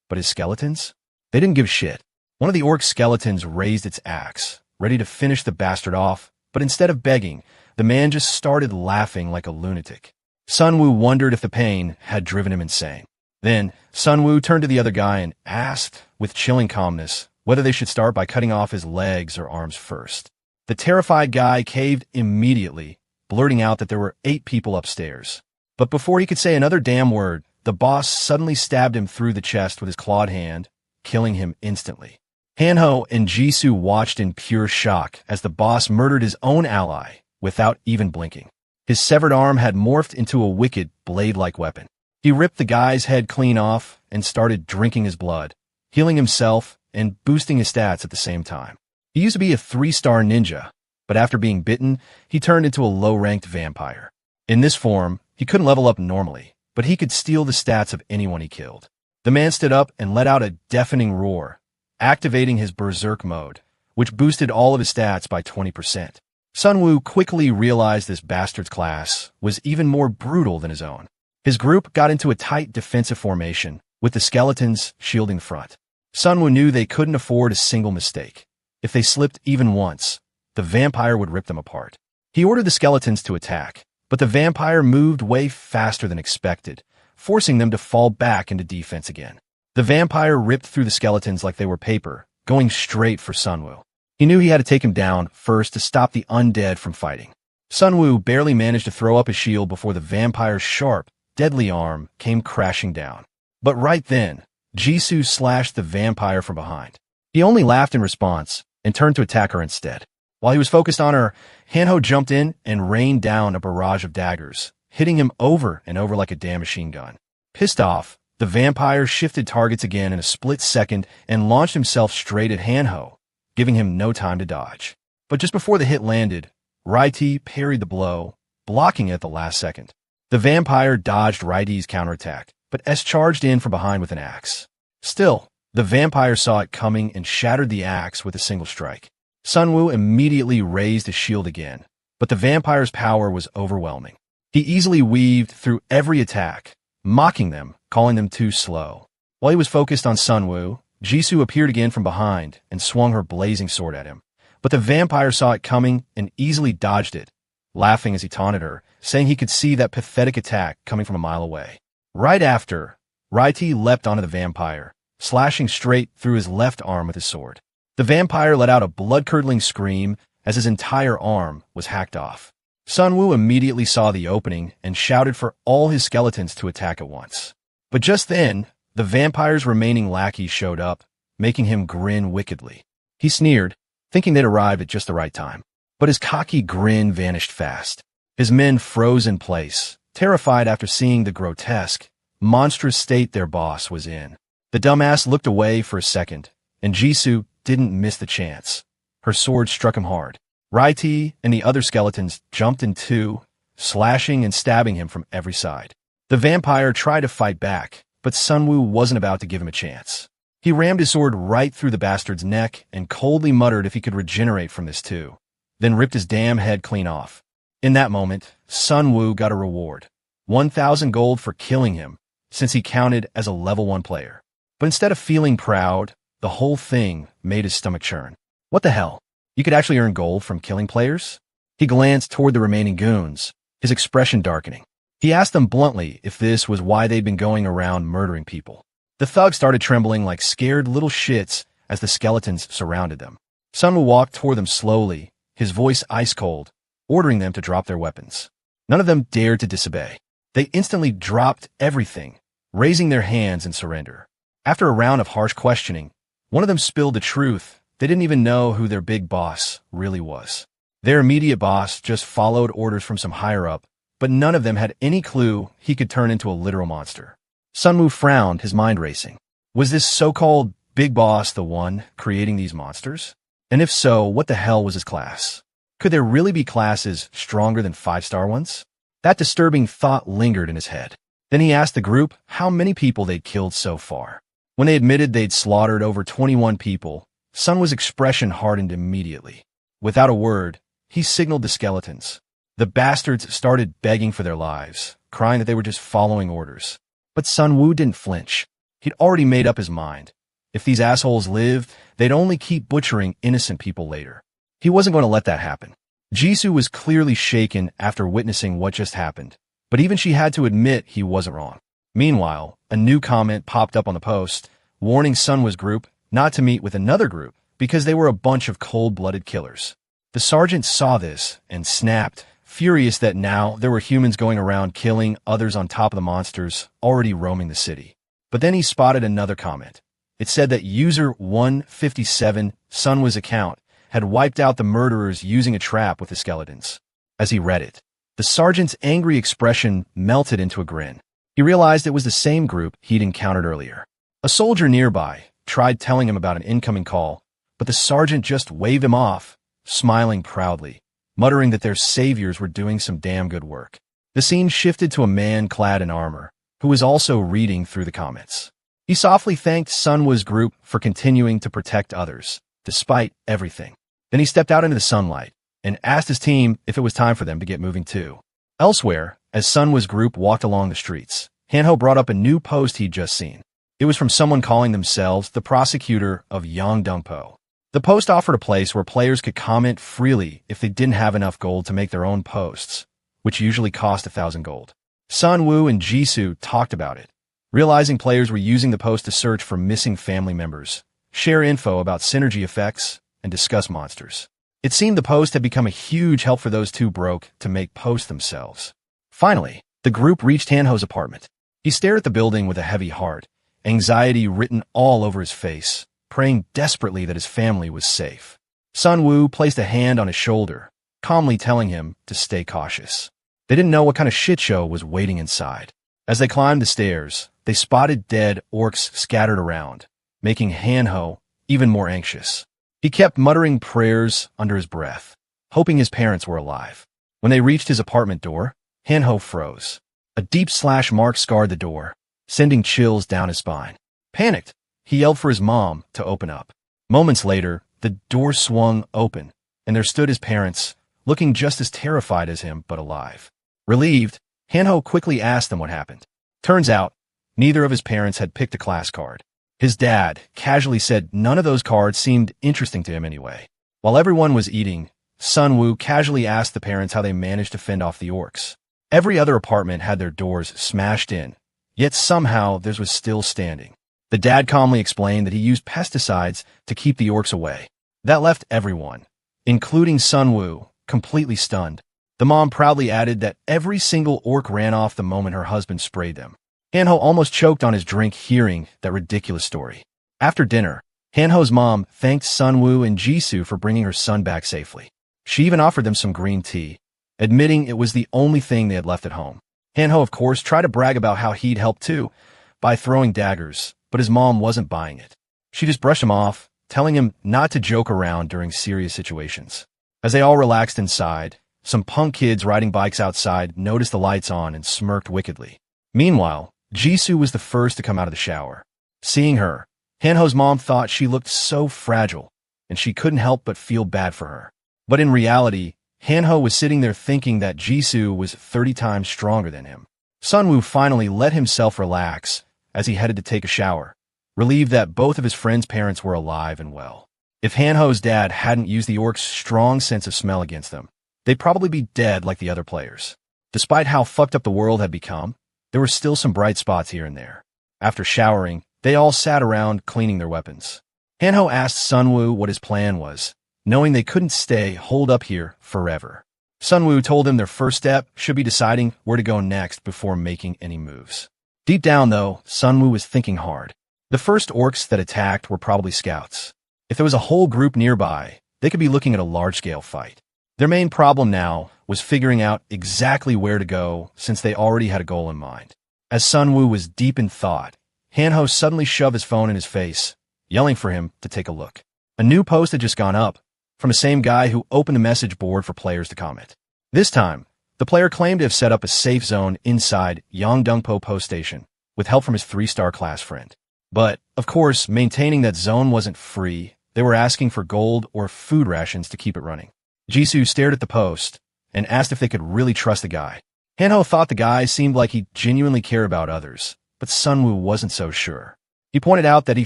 But his skeletons? They didn't give shit. One of the orc skeletons raised its axe, ready to finish the bastard off, but instead of begging, the man just started laughing like a lunatic. Sunwoo wondered if the pain had driven him insane. Then, Sunwoo turned to the other guy and asked, with chilling calmness, whether they should start by cutting off his legs or arms first. The terrified guy caved immediately, blurting out that there were 8 people upstairs. But before he could say another damn word, the boss suddenly stabbed him through the chest with his clawed hand, killing him instantly. Hanho and Jisoo watched in pure shock as the boss murdered his own ally without even blinking. His severed arm had morphed into a wicked, blade-like weapon. He ripped the guy's head clean off and started drinking his blood, healing himself and boosting his stats at the same time. He used to be a 3-star ninja, but after being bitten, he turned into a low-ranked vampire. In this form, he couldn't level up normally, but he could steal the stats of anyone he killed. The man stood up and let out a deafening roar, activating his berserk mode, which boosted all of his stats by 20%. Sunwoo quickly realized this bastard's class was even more brutal than his own. His group got into a tight defensive formation, with the skeletons shielding the front. Sunwoo knew they couldn't afford a single mistake. If they slipped even once, the vampire would rip them apart. He ordered the skeletons to attack, but the vampire moved way faster than expected, forcing them to fall back into defense again. The vampire ripped through the skeletons like they were paper, going straight for Sunwoo. He knew he had to take him down first to stop the undead from fighting. Sunwoo barely managed to throw up his shield before the vampire's sharp, deadly arm came crashing down. But right then, Jisoo slashed the vampire from behind. He only laughed in response and turned to attack her instead. While he was focused on her, Hanho jumped in and rained down a barrage of daggers, hitting him over and over like a damn machine gun. Pissed off, the vampire shifted targets again in a split second and launched himself straight at Hanho, giving him no time to dodge. But just before the hit landed, Reuniting parried the blow, blocking it at the last second. The vampire dodged Reuniting's counterattack, but S charged in from behind with an axe. Still, the vampire saw it coming and shattered the axe with a single strike. Sunwoo immediately raised his shield again, but the vampire's power was overwhelming. He easily weaved through every attack, mocking them, calling them too slow. While he was focused on Sunwoo, Jisoo appeared again from behind and swung her blazing sword at him. But the vampire saw it coming and easily dodged it, laughing as he taunted her, saying he could see that pathetic attack coming from a mile away. Right after, Reuniting leapt onto the vampire, slashing straight through his left arm with his sword. The vampire let out a blood-curdling scream as his entire arm was hacked off. Sunwoo immediately saw the opening and shouted for all his skeletons to attack at once. But just then, the vampire's remaining lackey showed up, making him grin wickedly. He sneered, thinking they'd arrive at just the right time. But his cocky grin vanished fast. His men froze in place, terrified after seeing the grotesque, monstrous state their boss was in. The dumbass looked away for a second, and Jisoo didn't miss the chance. Her sword struck him hard. Reuniting and the other skeletons jumped in two, slashing and stabbing him from every side. The vampire tried to fight back, but Sunwoo wasn't about to give him a chance. He rammed his sword right through the bastard's neck and coldly muttered if he could regenerate from this too, then ripped his damn head clean off. In that moment, Sunwoo got a reward. 1,000 gold for killing him, since he counted as a level 1 player. But instead of feeling proud, the whole thing made his stomach churn. What the hell? You could actually earn gold from killing players? He glanced toward the remaining goons, his expression darkening. He asked them bluntly if this was why they'd been going around murdering people. The thugs started trembling like scared little shits as the skeletons surrounded them. Sunwoo walked toward them slowly, his voice ice cold, ordering them to drop their weapons. None of them dared to disobey. They instantly dropped everything, raising their hands in surrender. After a round of harsh questioning, one of them spilled the truth. They didn't even know who their big boss really was. Their immediate boss just followed orders from some higher-up, but none of them had any clue he could turn into a literal monster. Sunwoo frowned, his mind racing. Was this so-called big boss the one creating these monsters? And if so, what the hell was his class? Could there really be classes stronger than 5-star ones? That disturbing thought lingered in his head. Then he asked the group how many people they'd killed so far. When they admitted they'd slaughtered over 21 people, Sunwoo's expression hardened immediately. Without a word, he signaled the skeletons. The bastards started begging for their lives, crying that they were just following orders. But Sunwoo didn't flinch. He'd already made up his mind. If these assholes lived, they'd only keep butchering innocent people later. He wasn't going to let that happen. Jisoo was clearly shaken after witnessing what just happened, but even she had to admit he wasn't wrong. Meanwhile, a new comment popped up on the post, warning Sunwoo's group not to meet with another group because they were a bunch of cold-blooded killers. The sergeant saw this and snapped, furious that now there were humans going around killing others on top of the monsters already roaming the city. But then he spotted another comment. It said that user 157, Sunwoo's account, had wiped out the murderers using a trap with the skeletons. As he read it, the sergeant's angry expression melted into a grin. He realized it was the same group he'd encountered earlier. A soldier nearby tried telling him about an incoming call, but the sergeant just waved him off, smiling proudly, muttering that their saviors were doing some damn good work. The scene shifted to a man clad in armor, who was also reading through the comments. He softly thanked Sunwoo's group for continuing to protect others, despite everything. Then he stepped out into the sunlight and asked his team if it was time for them to get moving too. Elsewhere, as Sunwoo's group walked along the streets, Hanho brought up a new post he'd just seen. It was from someone calling themselves the prosecutor of Yongdongpo. The post offered a place where players could comment freely if they didn't have enough gold to make their own posts, which usually cost 1,000 gold. Sunwoo and Jisoo talked about it, realizing players were using the post to search for missing family members, share info about synergy effects, and discuss monsters. It seemed the post had become a huge help for those too broke to make posts themselves. Finally, the group reached Hanho's apartment. He stared at the building with a heavy heart, anxiety written all over his face, praying desperately that his family was safe. Sunwoo placed a hand on his shoulder, calmly telling him to stay cautious. They didn't know what kind of shit show was waiting inside. As they climbed the stairs, they spotted dead orcs scattered around, making Hanho even more anxious. He kept muttering prayers under his breath, hoping his parents were alive. When they reached his apartment door, Hanho froze. A deep slash mark scarred the door, sending chills down his spine. Panicked, he yelled for his mom to open up. Moments later, the door swung open, and there stood his parents, looking just as terrified as him, but alive. Relieved, Hanho quickly asked them what happened. Turns out, neither of his parents had picked a class card. His dad casually said none of those cards seemed interesting to him anyway. While everyone was eating, Sunwoo casually asked the parents how they managed to fend off the orcs. Every other apartment had their doors smashed in, yet somehow theirs was still standing. The dad calmly explained that he used pesticides to keep the orcs away. That left everyone, including Sunwoo, completely stunned. The mom proudly added that every single orc ran off the moment her husband sprayed them. Hanho almost choked on his drink hearing that ridiculous story. After dinner, Hanho's mom thanked Sunwoo and Jisoo for bringing her son back safely. She even offered them some green tea, admitting it was the only thing they had left at home. Hanho, of course, tried to brag about how he'd helped too, by throwing daggers, but his mom wasn't buying it. She just brushed him off, telling him not to joke around during serious situations. As they all relaxed inside, some punk kids riding bikes outside noticed the lights on and smirked wickedly. Meanwhile, Jisoo was the first to come out of the shower. Seeing her, Hanho's mom thought she looked so fragile, and she couldn't help but feel bad for her. But in reality, Hanho was sitting there thinking that Jisoo was 30 times stronger than him. Sunwoo finally let himself relax as he headed to take a shower, relieved that both of his friends' parents were alive and well. If Hanho's dad hadn't used the orc's strong sense of smell against them, they'd probably be dead like the other players. Despite how fucked up the world had become, there were still some bright spots here and there. After showering, they all sat around cleaning their weapons. Hanho asked Sunwoo what his plan was, knowing they couldn't stay holed up here forever. Sunwoo told him their first step should be deciding where to go next before making any moves. Deep down, though, Sunwoo was thinking hard. The first orcs that attacked were probably scouts. If there was a whole group nearby, they could be looking at a large-scale fight. Their main problem now was figuring out exactly where to go since they already had a goal in mind. As Sunwoo was deep in thought, Hanho suddenly shoved his phone in his face, yelling for him to take a look. A new post had just gone up, from the same guy who opened a message board for players to comment. This time, the player claimed to have set up a safe zone inside Yongdongpo Post Station, with help from his 3-star class friend. But, of course, maintaining that zone wasn't free. They were asking for gold or food rations to keep it running. Jisoo stared at the post and asked if they could really trust the guy. Hanho thought the guy seemed like he genuinely cared about others, but Sunwoo wasn't so sure. He pointed out that he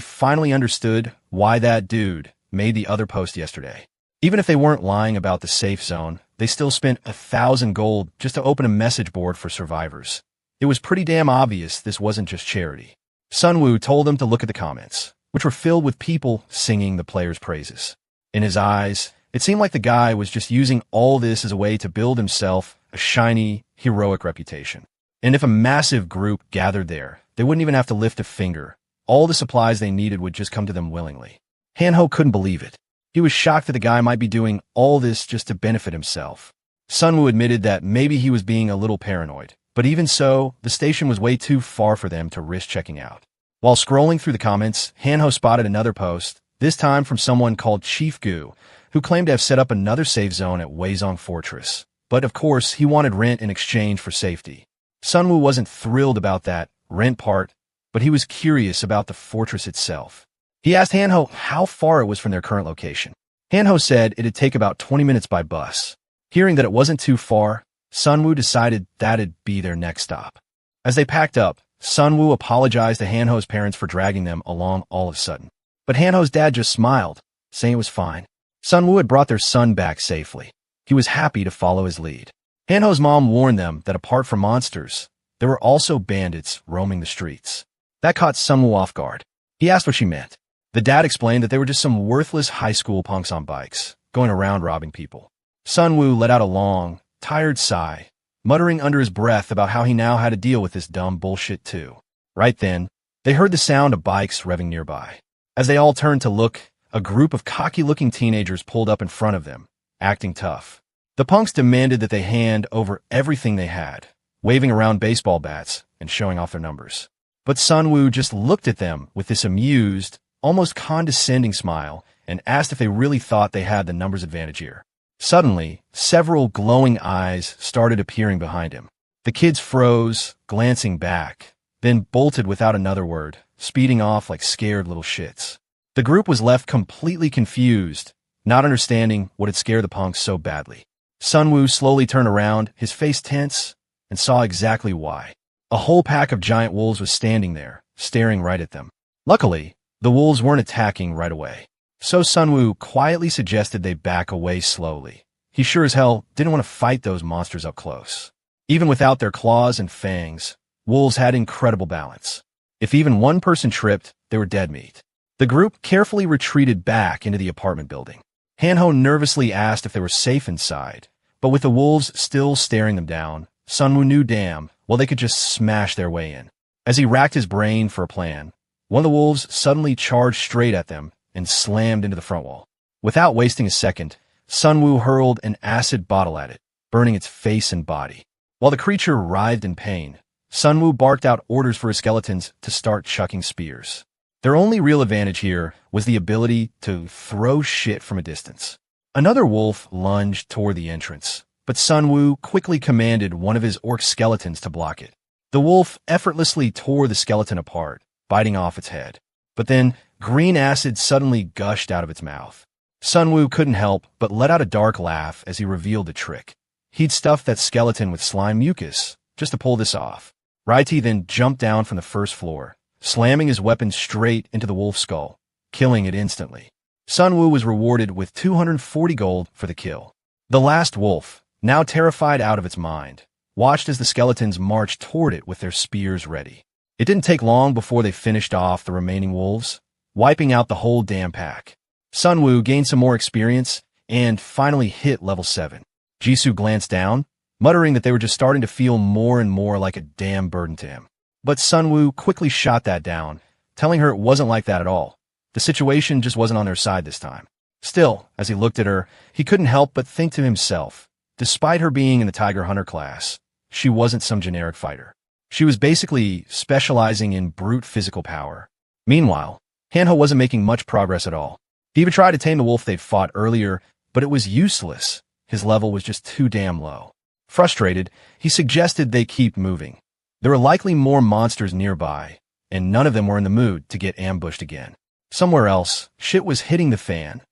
finally understood why that dude made the other post yesterday. Even if they weren't lying about the safe zone, they still spent 1,000 gold just to open a message board for survivors. It was pretty damn obvious this wasn't just charity. Sunwoo told them to look at the comments, which were filled with people singing the player's praises. In his eyes, it seemed like the guy was just using all this as a way to build himself a shiny, heroic reputation. And if a massive group gathered there, they wouldn't even have to lift a finger. All the supplies they needed would just come to them willingly. Hanho couldn't believe it. He was shocked that the guy might be doing all this just to benefit himself. Sunwoo admitted that maybe he was being a little paranoid, but even so, the station was way too far for them to risk checking out. While scrolling through the comments, Hanho spotted another post, this time from someone called Chief Gu, who claimed to have set up another safe zone at Weizong Fortress. But of course, he wanted rent in exchange for safety. Sunwoo wasn't thrilled about that rent part, but he was curious about the fortress itself. He asked Hanho how far it was from their current location. Hanho said it'd take about 20 minutes by bus. Hearing that it wasn't too far, Sunwoo decided that'd be their next stop. As they packed up, Sunwoo apologized to Hanho's parents for dragging them along all of a sudden. But Hanho's dad just smiled, saying it was fine. Sunwoo had brought their son back safely. He was happy to follow his lead. Hanho's mom warned them that apart from monsters, there were also bandits roaming the streets. That caught Sunwoo off guard. He asked what she meant. The dad explained that they were just some worthless high school punks on bikes, going around robbing people. Sunwoo let out a long, tired sigh, muttering under his breath about how he now had to deal with this dumb bullshit too. Right then, they heard the sound of bikes revving nearby. As they all turned to look, a group of cocky-looking teenagers pulled up in front of them, acting tough. The punks demanded that they hand over everything they had, waving around baseball bats and showing off their numbers. But Sunwoo just looked at them with this amused, almost condescending smile and asked if they really thought they had the numbers advantage here. Suddenly, several glowing eyes started appearing behind him. The kids froze, glancing back, then bolted without another word, speeding off like scared little shits. The group was left completely confused, not understanding what had scared the punks so badly. Sunwoo slowly turned around, his face tense, and saw exactly why. A whole pack of giant wolves was standing there, staring right at them. Luckily, the wolves weren't attacking right away. So Sunwoo quietly suggested they back away slowly. He sure as hell didn't want to fight those monsters up close. Even without their claws and fangs, wolves had incredible balance. If even one person tripped, they were dead meat. The group carefully retreated back into the apartment building. Hanho nervously asked if they were safe inside, but with the wolves still staring them down, Sunwoo knew damn well they could just smash their way in. As he racked his brain for a plan, one of the wolves suddenly charged straight at them, and slammed into the front wall. Without wasting a second, Sunwoo hurled an acid bottle at it, burning its face and body. While the creature writhed in pain, Sunwoo barked out orders for his skeletons to start chucking spears. Their only real advantage here was the ability to throw shit from a distance. Another wolf lunged toward the entrance, but Sunwoo quickly commanded one of his orc skeletons to block it. The wolf effortlessly tore the skeleton apart, biting off its head. But then, green acid suddenly gushed out of its mouth. Sunwoo couldn't help but let out a dark laugh as he revealed the trick. He'd stuffed that skeleton with slime mucus just to pull this off. Reuniting then jumped down from the first floor, slamming his weapon straight into the wolf's skull, killing it instantly. Sunwoo was rewarded with 240 gold for the kill. The last wolf, now terrified out of its mind, watched as the skeletons marched toward it with their spears ready. It didn't take long before they finished off the remaining wolves, wiping out the whole damn pack. Sunwoo gained some more experience and finally hit level 7. Jisoo glanced down, muttering that they were just starting to feel more and more like a damn burden to him. But Sunwoo quickly shot that down, telling her it wasn't like that at all. The situation just wasn't on their side this time. Still, as he looked at her, he couldn't help but think to himself, despite her being in the Tiger Hunter class, she wasn't some generic fighter. She was basically specializing in brute physical power. Meanwhile, Hanho wasn't making much progress at all. He even tried to tame the wolf they'd fought earlier, but it was useless. His level was just too damn low. Frustrated, he suggested they keep moving. There were likely more monsters nearby, and none of them were in the mood to get ambushed again. Somewhere else, shit was hitting the fan.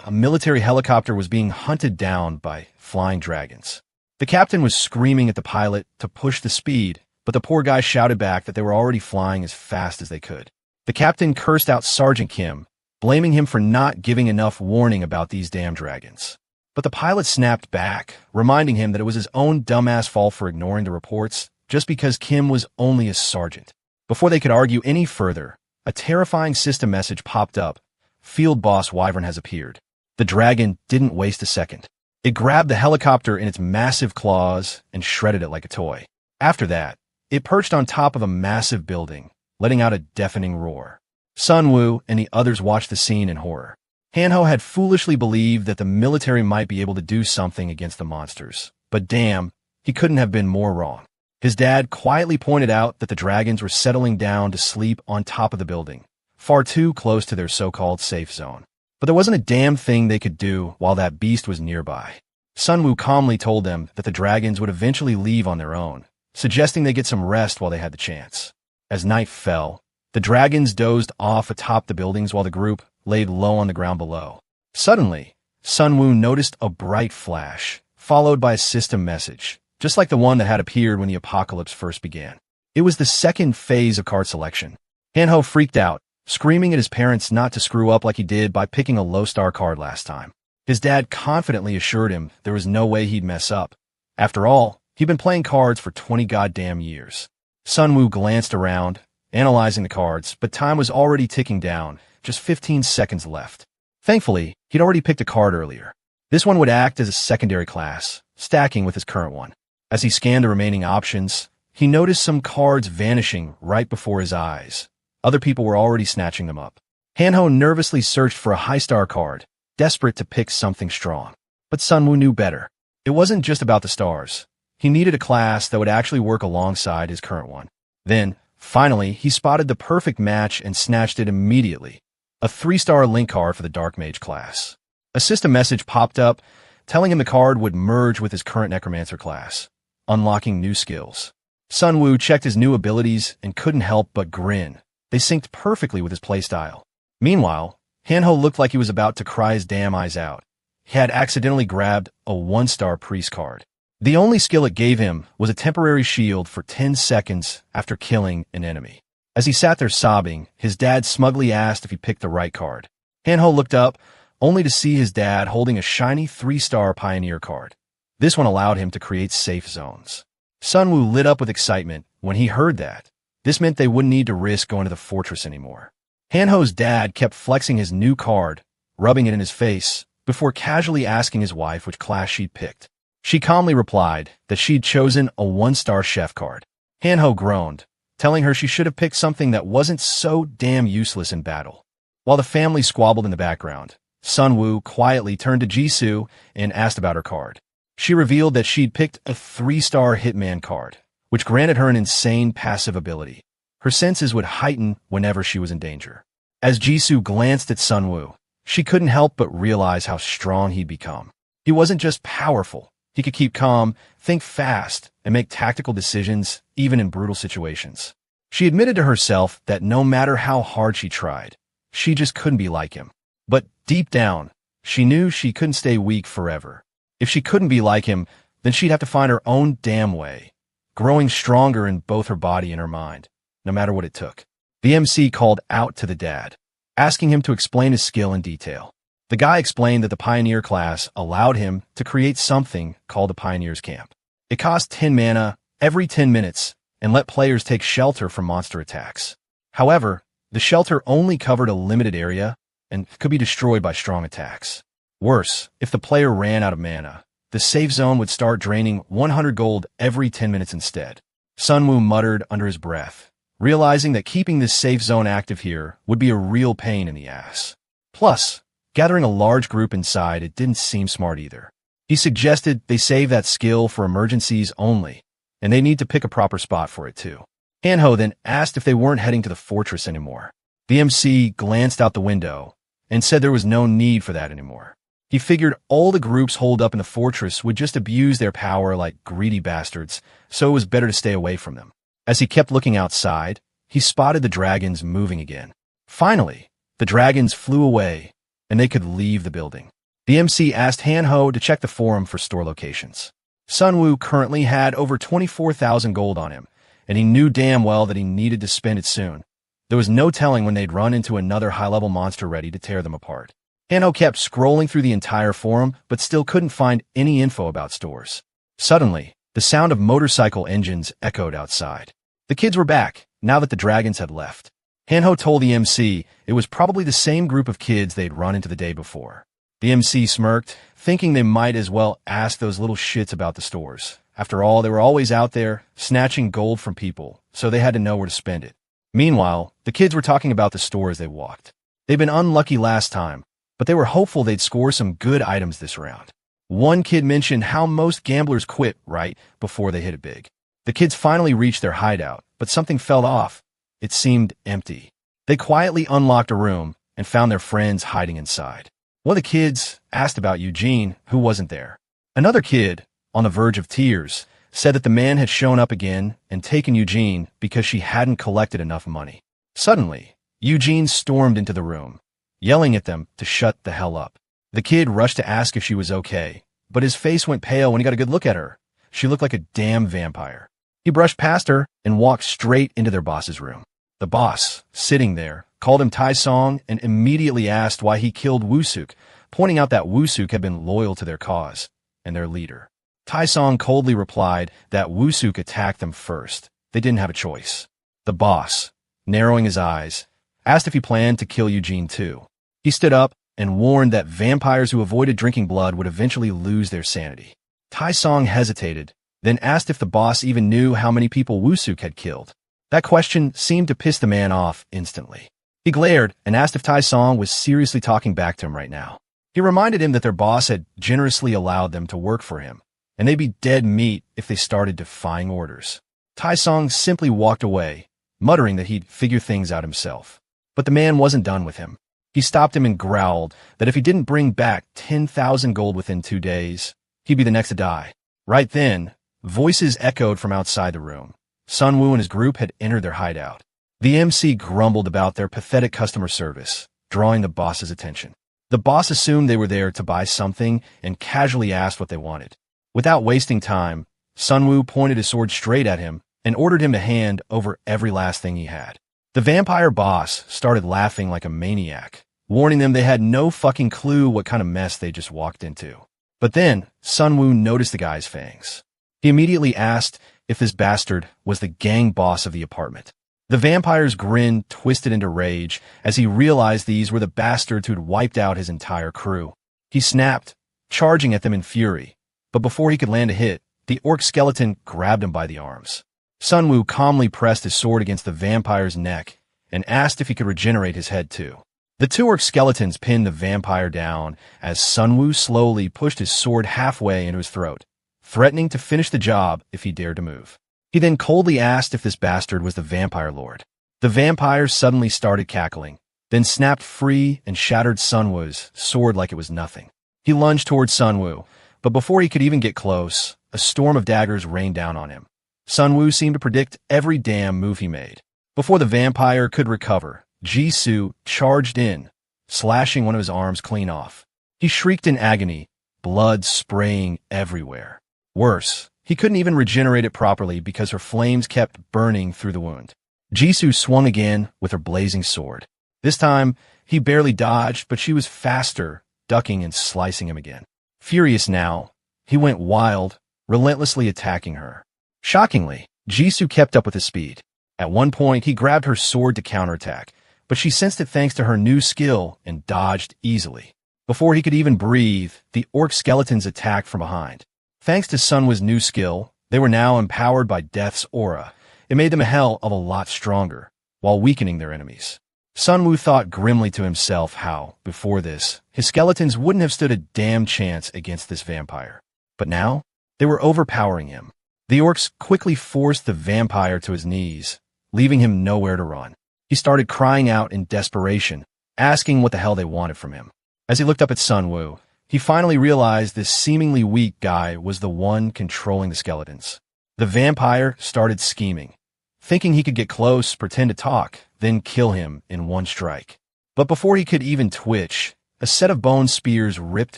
A military helicopter was being hunted down by flying dragons. The captain was screaming at the pilot to push the speed, but the poor guy shouted back that they were already flying as fast as they could. The captain cursed out Sergeant Kim, blaming him for not giving enough warning about these damn dragons. But the pilot snapped back, reminding him that it was his own dumbass fault for ignoring the reports just because Kim was only a sergeant. Before they could argue any further, a terrifying system message popped up. Field Boss Wyvern has appeared. The dragon didn't waste a second. It grabbed the helicopter in its massive claws and shredded it like a toy. After that, it perched on top of a massive building, letting out a deafening roar. Sunwoo and the others watched the scene in horror. Hanho had foolishly believed that the military might be able to do something against the monsters. But damn, he couldn't have been more wrong. His dad quietly pointed out that the dragons were settling down to sleep on top of the building, far too close to their so-called safe zone. But there wasn't a damn thing they could do while that beast was nearby. Sunwoo calmly told them that the dragons would eventually leave on their own, suggesting they get some rest while they had the chance. As night fell, the dragons dozed off atop the buildings while the group laid low on the ground below. Suddenly, Sunwoo noticed a bright flash, followed by a system message, just like the one that had appeared when the apocalypse first began. It was the second phase of card selection. Hanho freaked out, screaming at his parents not to screw up like he did by picking a low-star card last time. His dad confidently assured him there was no way he'd mess up. After all, he'd been playing cards for 20 goddamn years. Sunwoo glanced around, analyzing the cards, but time was already ticking down, just 15 seconds left. Thankfully, he'd already picked a card earlier. This one would act as a secondary class, stacking with his current one. As he scanned the remaining options, he noticed some cards vanishing right before his eyes. Other people were already snatching them up. Hanho nervously searched for a high-star card, desperate to pick something strong. But Sunwoo knew better. It wasn't just about the stars. He needed a class that would actually work alongside his current one. Then, finally, he spotted the perfect match and snatched it immediately. A 3-star link card for the Dark Mage class. A system message popped up, telling him the card would merge with his current Necromancer class, unlocking new skills. Sunwoo checked his new abilities and couldn't help but grin. They synced perfectly with his playstyle. Meanwhile, Hanho looked like he was about to cry his damn eyes out. He had accidentally grabbed a 1-star priest card. The only skill it gave him was a temporary shield for 10 seconds after killing an enemy. As he sat there sobbing, his dad smugly asked if he picked the right card. Hanho looked up, only to see his dad holding a shiny 3-star Pioneer card. This one allowed him to create safe zones. Sunwoo lit up with excitement when he heard that. This meant they wouldn't need to risk going to the fortress anymore. Hanho's dad kept flexing his new card, rubbing it in his face, before casually asking his wife which class she'd picked. She calmly replied that she'd chosen a 1-star chef card. Hanho groaned, telling her she should have picked something that wasn't so damn useless in battle. While the family squabbled in the background, Sun Woo quietly turned to Jisoo and asked about her card. She revealed that she'd picked a 3-star hitman card, which granted her an insane passive ability. Her senses would heighten whenever she was in danger. As Jisoo glanced at Sun Woo, she couldn't help but realize how strong he'd become. He wasn't just powerful. He could keep calm, think fast, and make tactical decisions, even in brutal situations. She admitted to herself that no matter how hard she tried, she just couldn't be like him. But deep down, she knew she couldn't stay weak forever. If she couldn't be like him, then she'd have to find her own damn way, growing stronger in both her body and her mind, no matter what it took. The MC called out to the dad, asking him to explain his skill in detail. The guy explained that the Pioneer class allowed him to create something called the Pioneer's Camp. It cost 10 mana every 10 minutes and let players take shelter from monster attacks. However, the shelter only covered a limited area and could be destroyed by strong attacks. Worse, if the player ran out of mana, the safe zone would start draining 100 gold every 10 minutes instead. Sun Woo muttered under his breath, realizing that keeping this safe zone active here would be a real pain in the ass. Plus, gathering a large group inside it didn't seem smart either. He suggested they save that skill for emergencies only, and they need to pick a proper spot for it too. Hanho then asked if they weren't heading to the fortress anymore. The MC glanced out the window and said there was no need for that anymore. He figured all the groups holed up in the fortress would just abuse their power like greedy bastards, so it was better to stay away from them. As he kept looking outside, he spotted the dragons moving again. Finally, the dragons flew away, and they could leave the building. The MC asked Hanho to check the forum for store locations. Sun Woo currently had over 24,000 gold on him, and he knew damn well that he needed to spend it soon. There was no telling when they'd run into another high-level monster ready to tear them apart. Hanho kept scrolling through the entire forum, but still couldn't find any info about stores. Suddenly, the sound of motorcycle engines echoed outside. The kids were back, now that the dragons had left. Hanho told the MC it was probably the same group of kids they'd run into the day before. The MC smirked, thinking they might as well ask those little shits about the stores. After all, they were always out there, snatching gold from people, so they had to know where to spend it. Meanwhile, the kids were talking about the store as they walked. They'd been unlucky last time, but they were hopeful they'd score some good items this round. One kid mentioned how most gamblers quit right before they hit it big. The kids finally reached their hideout, but something fell off. It seemed empty. They quietly unlocked a room and found their friends hiding inside. One of the kids asked about Eugene, who wasn't there. Another kid, on the verge of tears, said that the man had shown up again and taken Eugene because she hadn't collected enough money. Suddenly, Eugene stormed into the room, yelling at them to shut the hell up. The kid rushed to ask if she was okay, but his face went pale when he got a good look at her. She looked like a damn vampire. He brushed past her and walked straight into their boss's room. The boss, sitting there, called him Tai Song and immediately asked why he killed Woosuk, pointing out that Woosuk had been loyal to their cause and their leader. Tai Song coldly replied that Woosuk attacked them first. They didn't have a choice. The boss, narrowing his eyes, asked if he planned to kill Eugene too. He stood up and warned that vampires who avoided drinking blood would eventually lose their sanity. Tai Song hesitated, then asked if the boss even knew how many people Woosuk had killed. That question seemed to piss the man off instantly. He glared and asked if Tai Song was seriously talking back to him right now. He reminded him that their boss had generously allowed them to work for him, and they'd be dead meat if they started defying orders. Tai Song simply walked away, muttering that he'd figure things out himself. But the man wasn't done with him. He stopped him and growled that if he didn't bring back 10,000 gold within 2 days, he'd be the next to die. Right then, voices echoed from outside the room. Sun Woo and his group had entered their hideout. The MC grumbled about their pathetic customer service, drawing the boss's attention. The boss assumed they were there to buy something and casually asked what they wanted. Without wasting time, Sun Woo pointed his sword straight at him and ordered him to hand over every last thing he had. The vampire boss started laughing like a maniac, warning them they had no fucking clue what kind of mess they just walked into. But then, Sun Woo noticed the guy's fangs. He immediately asked if this bastard was the gang boss of the apartment. The vampire's grin twisted into rage as he realized these were the bastards who'd wiped out his entire crew. He snapped, charging at them in fury, but before he could land a hit, the orc skeleton grabbed him by the arms. Sun Woo calmly pressed his sword against the vampire's neck and asked if he could regenerate his head too. The two orc skeletons pinned the vampire down as Sunwoo slowly pushed his sword halfway into his throat, threatening to finish the job if he dared to move. He then coldly asked if this bastard was the vampire lord. The vampire suddenly started cackling, then snapped free and shattered Sunwoo's sword like it was nothing. He lunged towards Sunwoo, but before he could even get close, a storm of daggers rained down on him. Sunwoo seemed to predict every damn move he made. Before the vampire could recover, Jisoo charged in, slashing one of his arms clean off. He shrieked in agony, blood spraying everywhere. Worse, he couldn't even regenerate it properly because her flames kept burning through the wound. Jisoo swung again with her blazing sword. This time, he barely dodged, but she was faster, ducking and slicing him again. Furious now, he went wild, relentlessly attacking her. Shockingly, Jisoo kept up with his speed. At one point, he grabbed her sword to counterattack, but she sensed it thanks to her new skill and dodged easily. Before he could even breathe, the orc skeletons attacked from behind. Thanks to Sunwoo's new skill, they were now empowered by Death's aura. It made them a hell of a lot stronger, while weakening their enemies. Sunwoo thought grimly to himself how, before this, his skeletons wouldn't have stood a damn chance against this vampire. But now, they were overpowering him. The orcs quickly forced the vampire to his knees, leaving him nowhere to run. He started crying out in desperation, asking what the hell they wanted from him. As he looked up at Sunwoo, he finally realized this seemingly weak guy was the one controlling the skeletons. The vampire started scheming, thinking he could get close, pretend to talk, then kill him in one strike. But before he could even twitch, a set of bone spears ripped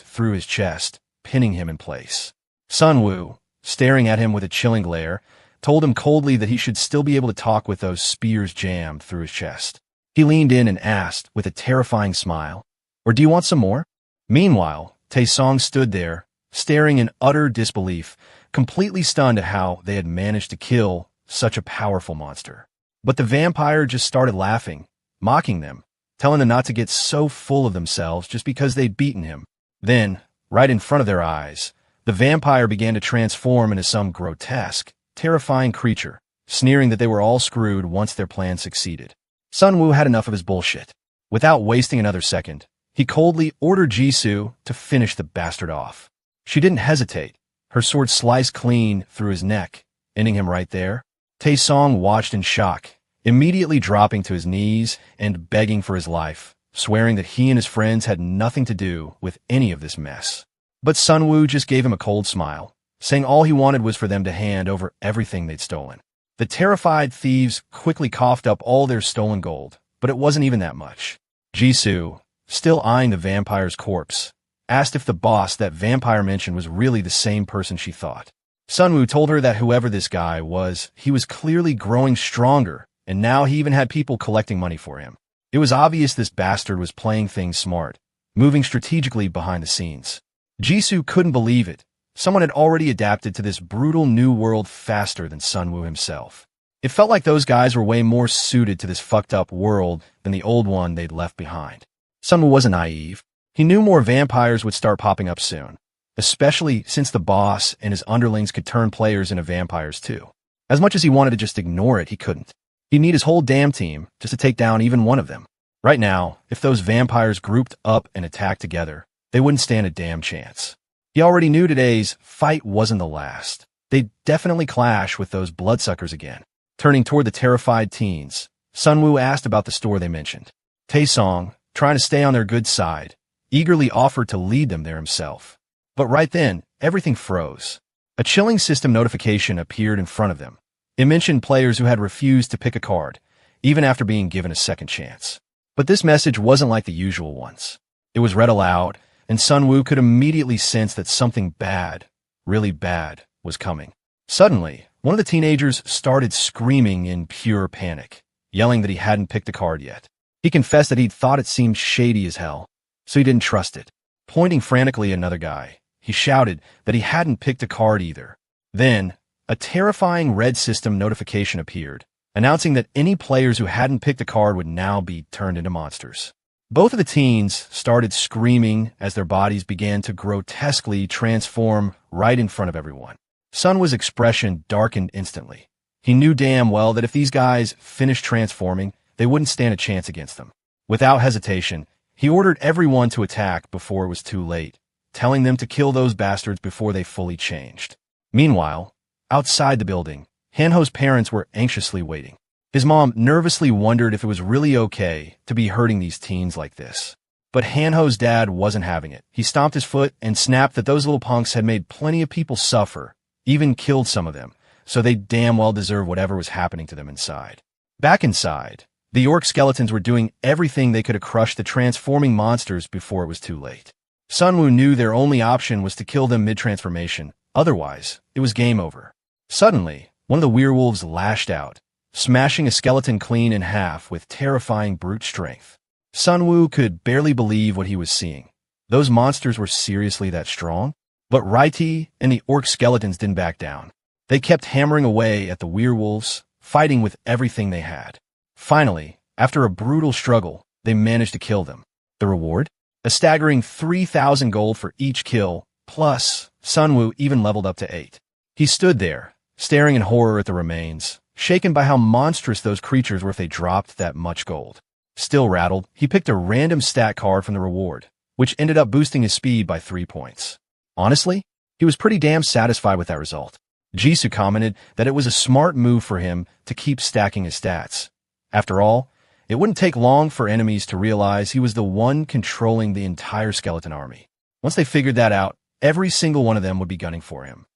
through his chest, pinning him in place. Sunwoo, staring at him with a chilling glare, told him coldly that he should still be able to talk with those spears jammed through his chest. He leaned in and asked with a terrifying smile, "Or do you want some more?" Meanwhile, Taesong stood there, staring in utter disbelief, completely stunned at how they had managed to kill such a powerful monster. But the vampire just started laughing, mocking them, telling them not to get so full of themselves just because they'd beaten him. Then, right in front of their eyes, the vampire began to transform into some grotesque, terrifying creature, sneering that they were all screwed once their plan succeeded. Sunwoo had enough of his bullshit. Without wasting another second, he coldly ordered Jisoo to finish the bastard off. She didn't hesitate. Her sword sliced clean through his neck, ending him right there. Taesong watched in shock, immediately dropping to his knees and begging for his life, swearing that he and his friends had nothing to do with any of this mess. But Sunwoo just gave him a cold smile, saying all he wanted was for them to hand over everything they'd stolen. The terrified thieves quickly coughed up all their stolen gold, but it wasn't even that much. Jisoo, still eyeing the vampire's corpse, asked if the boss that vampire mentioned was really the same person she thought. Sunwoo told her that whoever this guy was, he was clearly growing stronger, and now he even had people collecting money for him. It was obvious this bastard was playing things smart, moving strategically behind the scenes. Jisoo couldn't believe it. Someone had already adapted to this brutal new world faster than Sunwoo himself. It felt like those guys were way more suited to this fucked up world than the old one they'd left behind. Sunwoo wasn't naive. He knew more vampires would start popping up soon, especially since the boss and his underlings could turn players into vampires too. As much as he wanted to just ignore it, he couldn't. He'd need his whole damn team just to take down even one of them. Right now, if those vampires grouped up and attacked together, they wouldn't stand a damn chance. He already knew today's fight wasn't the last. They'd definitely clash with those bloodsuckers again. Turning toward the terrified teens, Sunwoo asked about the store they mentioned. Taesong, trying to stay on their good side, eagerly offered to lead them there himself. But right then, everything froze. A chilling system notification appeared in front of them. It mentioned players who had refused to pick a card, even after being given a second chance. But this message wasn't like the usual ones. It was read aloud, and Sunwoo could immediately sense that something bad, really bad, was coming. Suddenly, one of the teenagers started screaming in pure panic, yelling that he hadn't picked a card yet. He confessed that he'd thought it seemed shady as hell, so he didn't trust it. Pointing frantically at another guy, he shouted that he hadn't picked a card either. Then, a terrifying red system notification appeared, announcing that any players who hadn't picked a card would now be turned into monsters. Both of the teens started screaming as their bodies began to grotesquely transform right in front of everyone. Sunwoo's expression darkened instantly. He knew damn well that if these guys finished transforming, they wouldn't stand a chance against them. Without hesitation, he ordered everyone to attack before it was too late, telling them to kill those bastards before they fully changed. Meanwhile, outside the building, Hanho's parents were anxiously waiting. His mom nervously wondered if it was really okay to be hurting these teens like this. But Hanho's dad wasn't having it. He stomped his foot and snapped that those little punks had made plenty of people suffer, even killed some of them, so they damn well deserve whatever was happening to them inside. Back inside, the orc skeletons were doing everything they could to crush the transforming monsters before it was too late. Sunwoo knew their only option was to kill them mid-transformation, otherwise, it was game over. Suddenly, one of the werewolves lashed out, smashing a skeleton clean in half with terrifying brute strength. Sunwoo could barely believe what he was seeing. Those monsters were seriously that strong? But Reuniting and the orc skeletons didn't back down. They kept hammering away at the werewolves, fighting with everything they had. Finally, after a brutal struggle, they managed to kill them. The reward? A staggering 3,000 gold for each kill, plus Sunwoo even leveled up to 8. He stood there, staring in horror at the remains, shaken by how monstrous those creatures were if they dropped that much gold. Still rattled, he picked a random stat card from the reward, which ended up boosting his speed by 3 points. Honestly, he was pretty damn satisfied with that result. Jisoo commented that it was a smart move for him to keep stacking his stats. After all, it wouldn't take long for enemies to realize he was the one controlling the entire skeleton army. Once they figured that out, every single one of them would be gunning for him.